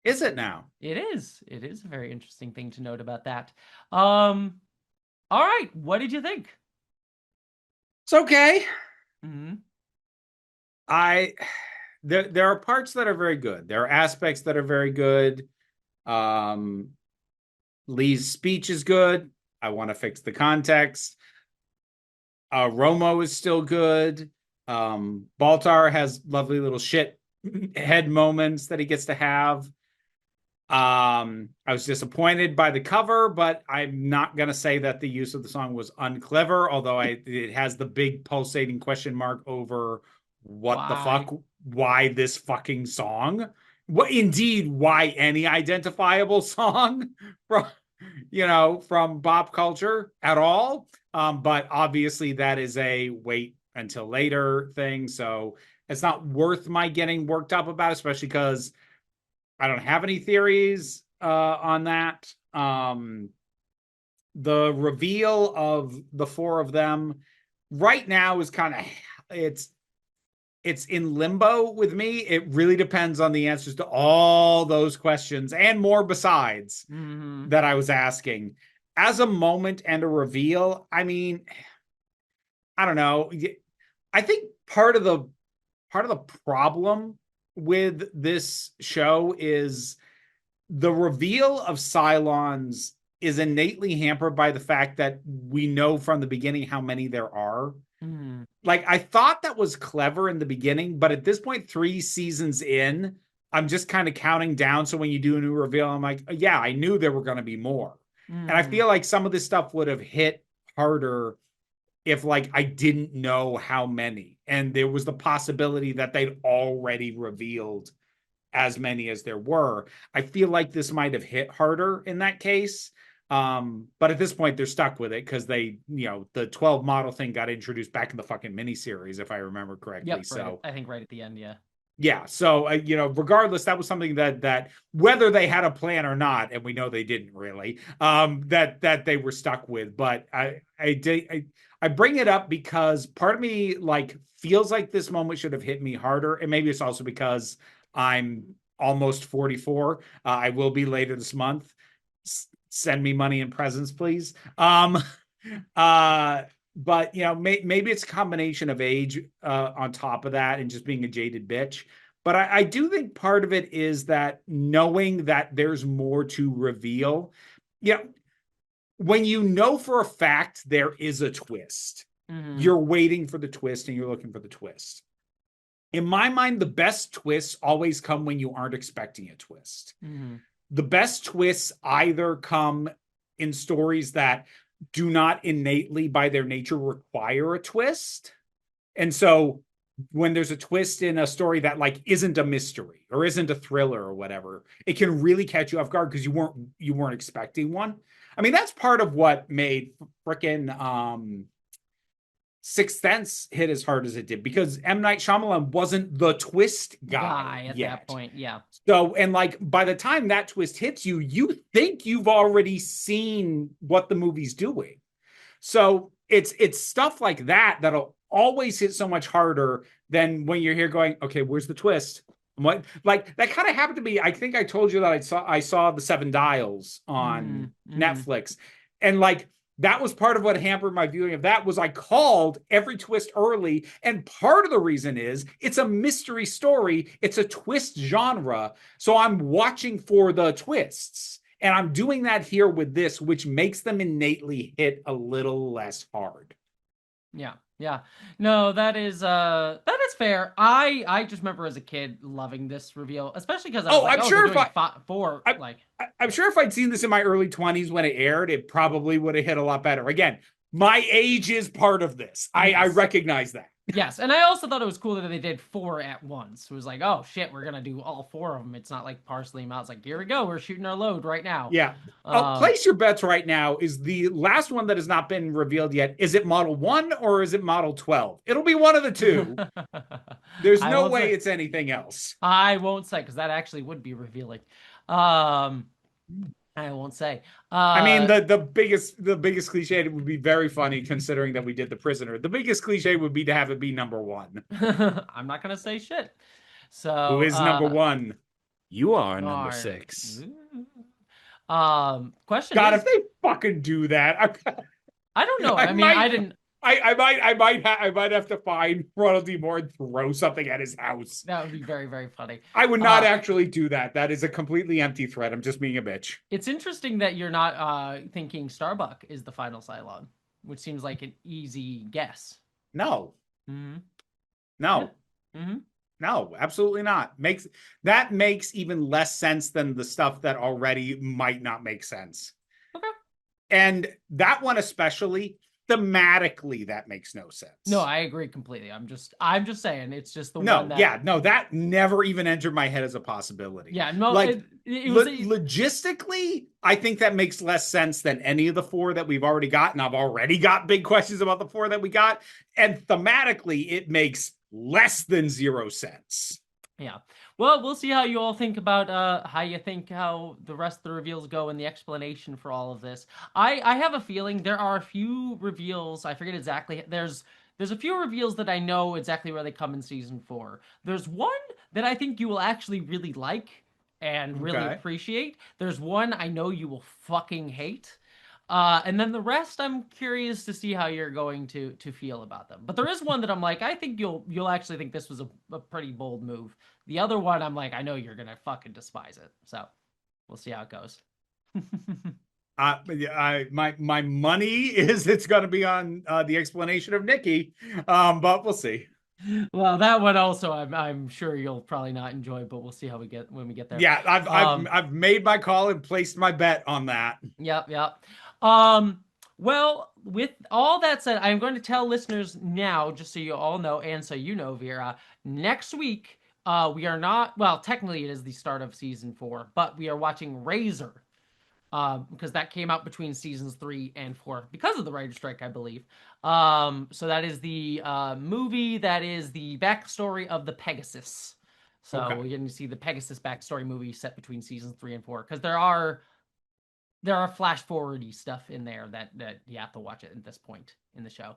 B: Is it now?
A: it is. It is a very interesting thing to note about that. All right. What did you think?
B: It's okay.
A: Mm-hmm.
B: I there are parts that are very good. There are aspects that are very good. Um, Lee's speech is good. I want to fix the context. Romo is still good. Baltar has lovely little shit head moments that he gets to have. I was disappointed by the cover, but I'm not gonna say that the use of the song was unclever, although it has the big pulsating question mark over what the
A: Why?
B: fuck, why this fucking song? What indeed, why any identifiable song from from pop culture at all? But obviously that is a wait until later thing, so it's not worth my getting worked up about, especially because I don't have any theories on that. The reveal of the four of them right now is kind of it's in limbo with me. It really depends on the answers to all those questions and more besides
A: Mm-hmm.
B: that I was asking. As a moment and a reveal, I mean, I don't know. I think part of the problem with this show is the reveal of Cylons is innately hampered by the fact that we know from the beginning how many there are.
A: Mm-hmm.
B: Like, I thought that was clever in the beginning, but at this point, 3 seasons in, I'm just kind of counting down. So when you do a new reveal, I'm like, yeah, I knew there were going to be more. And I
A: Mm-hmm.
B: feel like some of this stuff would have hit harder if like I didn't know how many and there was the possibility that they'd already revealed as many as there were. I feel like this might have hit harder in that case. But at this point, they're stuck with it because the 12 model thing got introduced back in the fucking miniseries, if I remember correctly.
A: Yep. Right.
B: So
A: I think right at the end. Yeah.
B: yeah, so regardless, that was something that whether they had a plan or not, and we know they didn't really, that they were stuck with. But I bring it up because part of me like feels like this moment should have hit me harder, and maybe it's also because I'm almost 44. I will be later this month. Send me money and presents, please. Uh, but maybe it's a combination of age on top of that and just being a jaded bitch. But I do think part of it is that knowing that there's more to reveal. Yeah, when you know for a fact there is a twist,
A: Mm-hmm.
B: you're waiting for the twist and you're looking for the twist. In my mind, the best twists always come when you aren't expecting a twist.
A: Mm-hmm.
B: The best twists either come in stories that do not innately, by their nature, require a twist. And so when there's a twist in a story that like isn't a mystery or isn't a thriller or whatever, it can really catch you off guard because you weren't expecting one. I mean, that's part of what made frickin' Sixth Sense hit as hard as it did because M. Night Shyamalan wasn't the twist guy
A: Guy at that
B: yet.
A: point. Yeah.
B: So, and like by the time that twist hits you, you think you've already seen what the movie's doing. So it's stuff like that that'll always hit so much harder than when you're here going, okay, where's the twist? What like that kind of happened to me. I think I told you that I saw the Seven Dials on
A: Mm-hmm. Mm-hmm.
B: Netflix, and like that was part of what hampered my viewing of that was I called every twist early. And part of the reason is it's a mystery story. It's a twist genre. So I'm watching for the twists. And I'm doing that here with this, which makes them innately hit a little less hard.
A: Yeah. Yeah. No, that is fair. I just remember as a kid loving this reveal, especially because I was
B: Oh,
A: like,
B: I'm
A: oh, they're
B: sure if
A: doing
B: I,
A: four,
B: I
A: like,
B: I'm sure if I'd seen this in my early 20s when it aired, it probably would have hit a lot better. Again, my age is part of this. I
A: yes.
B: recognize that.
A: Yes, and I also thought it was cool that they did four at once. It was like, oh shit, we're gonna do all four of them. It's not like parceling them out. It's like, here we go, we're shooting our load right now.
B: Yeah. Oh,
A: Um,
B: place your bets right now is the last one that has not been revealed yet. Is it Model 1 or is it Model 12? It'll be one of the two. There's
A: I
B: no
A: won't
B: way
A: say.
B: it's anything else.
A: I won't say because that actually would be revealing. Um, I won't say.
B: I mean,
A: Uh,
B: the biggest cliche, it would be very funny considering that we did The Prisoner. The biggest cliche would be to have it be number one.
A: I'm not gonna say shit.
B: Who
A: So,
B: is number one? You are number
A: darn.
B: six.
A: Question
B: God, if
A: is,
B: they fucking do that,
A: I don't know.
B: I
A: I mean,
B: might
A: I didn't.
B: I might have to find Ronald D. Moore and throw something at his house.
A: That would be very, very funny.
B: I would not
A: Uh,
B: actually do that. That is a completely empty threat. I'm just being a bitch.
A: It's interesting that you're not thinking Starbuck is the final Cylon, which seems like an easy guess.
B: No,
A: Mm-hmm. Yeah.
B: no,
A: Mm-hmm.
B: no, absolutely not. Makes even less sense than the stuff that already might not make sense.
A: Okay.
B: And that one especially thematically that makes no
A: No,
B: sense.
A: I agree completely. I'm just saying it's just the one
B: No,
A: that.
B: yeah, no, that never even entered my head as a possibility.
A: Yeah. No,
B: Like
A: it was.
B: logistically, I think that makes less sense than any of the four that we've already got. And I've already got big questions about the four that we got. And thematically, it makes less than zero sense.
A: Yeah. Well, we'll see how you all think about how the rest of the reveals go and the explanation for all of this. I have a feeling there are a few reveals, I forget exactly. There's a few reveals that I know exactly where they come in season 4. There's one that I think you will actually really like and really
B: Okay.
A: appreciate. There's one I know you will fucking hate. And then the rest, I'm curious to see how you're going to feel about them. But there is one that I'm like, I think you'll actually think this was a pretty bold move. The other one, I'm like, I know you're gonna fucking despise it. So we'll see how it goes.
B: My money is it's going to be on the explanation of Nikki, but we'll see.
A: Well, that one also, I'm sure you'll probably not enjoy, but we'll see how we get when we get there.
B: Yeah, I've made my call and placed my bet on that.
A: Yep, yep. Um, well, with all that said, I'm going to tell listeners now, just so you all know, and so you know, Vera, next week, we are not, well, technically it is the start of season 4, but we are watching Razor, because that came out between seasons 3 and 4 because of the writer's strike, I believe. So that is the movie that is the backstory of the Pegasus. So
B: Okay.
A: we're getting to see the Pegasus backstory movie set between seasons 3 and 4 because there are flash forwardy stuff in there that you have to watch it at this point in the show.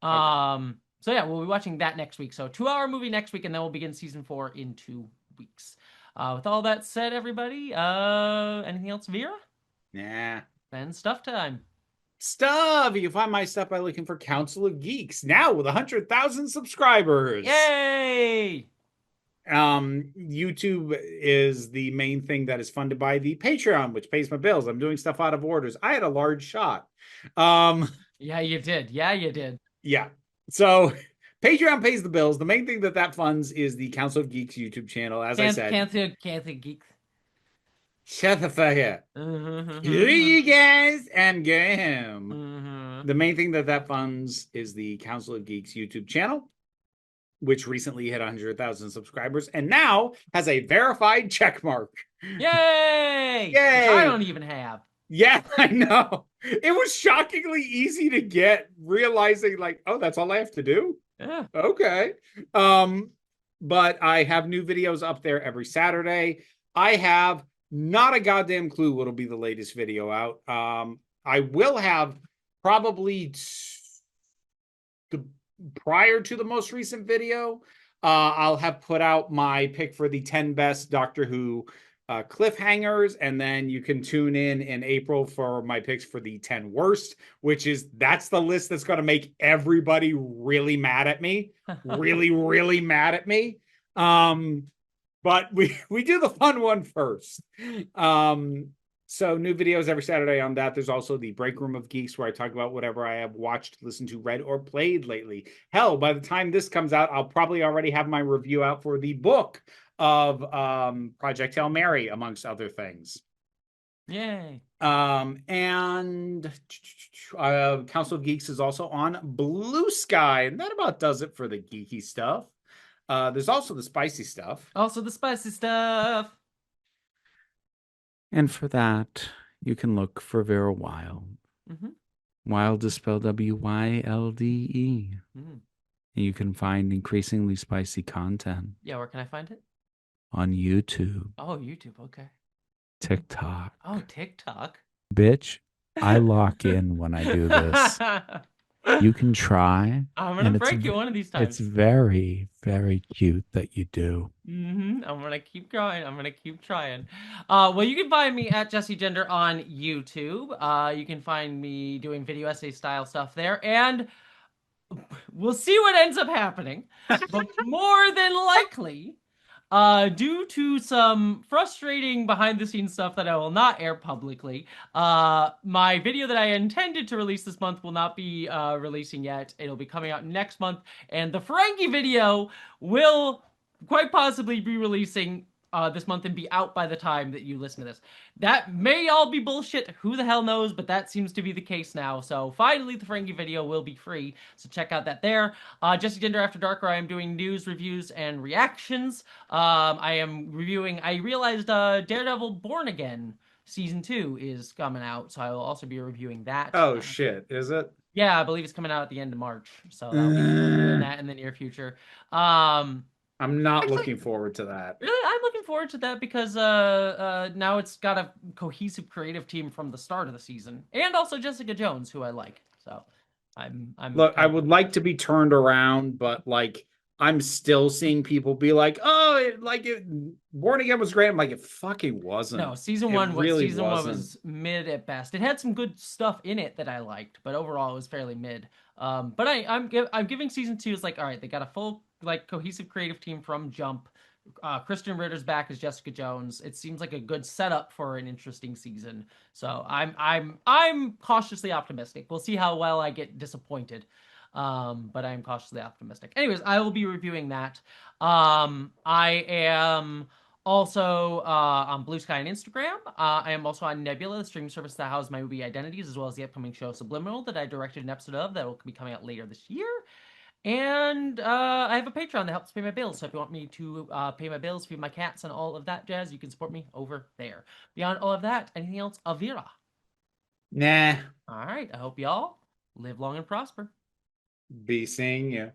B: Okay.
A: So yeah, we'll be watching that next week. So 2-hour movie next week, and then we'll begin season 4 in 2 weeks. With all that said, everybody, anything else, Vera?
B: Nah.
A: Then stuff time.
B: Stuff. You can find my stuff by looking for Council of Geeks now with 100,000 subscribers.
A: Yay!
B: YouTube is the main thing that is funded by the Patreon, which pays my bills. I'm doing stuff out of orders. I had a large shot.
A: Yeah, you did. Yeah, you did.
B: Yeah. So Patreon pays the bills. The main thing that funds is the Council of Geeks YouTube channel. As I said,
A: Can't geeks.
B: shut the fuck up.
A: Mm-hmm.
B: You guys, I'm going home.
A: Mm-hmm.
B: The main thing that funds is the Council of Geeks YouTube channel, which recently hit 100,000 subscribers and now has a verified check mark.
A: Yay!
B: Yay!
A: Which I don't even have.
B: Yeah, I know. It was shockingly easy to get, realizing like, oh, that's all I have to do.
A: Yeah.
B: Okay. But I have new videos up there every Saturday. I have not a goddamn clue what'll be the latest video out. I will have probably the prior to the most recent video. I'll have put out my pick for the 10 best Doctor Who cliffhangers, and then you can tune in April for my picks for the 10 worst, which is that's the list that's going to make everybody really mad at me, really, really mad at me. But we do the fun one first. So new videos every Saturday on that. There's also the Break Room of Geeks where I talk about whatever I have watched, listened to, read, or played lately. Hell, by the time this comes out, I'll probably already have my review out for the book of Project Hail Mary, amongst other things.
A: Yay.
B: And Council of Geeks is also on Blue Sky, and that about does it for the geeky stuff. There's also the spicy stuff.
A: Also the spicy stuff.
C: And for that, you can look for Vera Wild.
A: Mm-hmm.
C: Wild is spelled Wilde.
A: Mm.
C: And you can find increasingly spicy content
A: Yeah, where can I find it?
C: on YouTube,
A: Oh, YouTube. Okay.
C: TikTok.
A: Oh, TikTok.
C: Bitch, I lock in when I do this. You can try.
A: I'm gonna break you one of these times.
C: It's very, very cute that you do.
A: I'm gonna keep going. I'm gonna keep trying. Well, you can find me at Jesse Gender on YouTube. You can find me doing video essay style stuff there, and we'll see what ends up happening. But more than likely, due to some frustrating behind the scenes stuff that I will not air publicly, my video that I intended to release this month will not be releasing yet. It'll be coming out next month, and the Ferengi video will quite possibly be releasing this month and be out by the time that you listen to this. That may all be bullshit, who the hell knows, but that seems to be the case now. So finally, the Ferengi video will be free, so check out that there. Jesse Gender After Dark, where I am doing news, reviews, and reactions. I am reviewing, I realized Daredevil Born Again Season 2 is coming out, so I will also be reviewing that.
B: Oh, shit, is it?
A: Yeah, I believe it's coming out at the end of March, so I'll be reviewing that in the near future.
B: I'm not looking forward to that.
A: Really, I'm looking forward to that because now it's got a cohesive creative team from the start of the season, and also Jessica Jones, who I like. So, I'm
B: Look, I would like to be turned around, but like I'm still seeing people be like, "Oh, Born Again was great." I'm like, it fucking wasn't.
A: No, season one was mid at best. It had some good stuff in it that I liked, but overall it was fairly mid. But I'm giving season 2 is like, all right, they got a full like cohesive creative team from jump. Kristen Ritter's back as Jessica Jones. It seems like a good setup for an interesting season. So I'm cautiously optimistic. We'll see how well I get disappointed. But I'm cautiously optimistic. Anyways, I will be reviewing that. I am also on Blue Sky and Instagram. I am also on Nebula, the streaming service that houses my movie identities, as well as the upcoming show Subliminal that I directed an episode of that will be coming out later this year. And I have a Patreon that helps pay my bills. So if you want me to pay my bills, feed my cats, and all of that jazz, you can support me over there. Beyond all of that, anything else, Avira?
B: Nah.
A: All right. I hope y'all live long and prosper.
B: Be seeing you.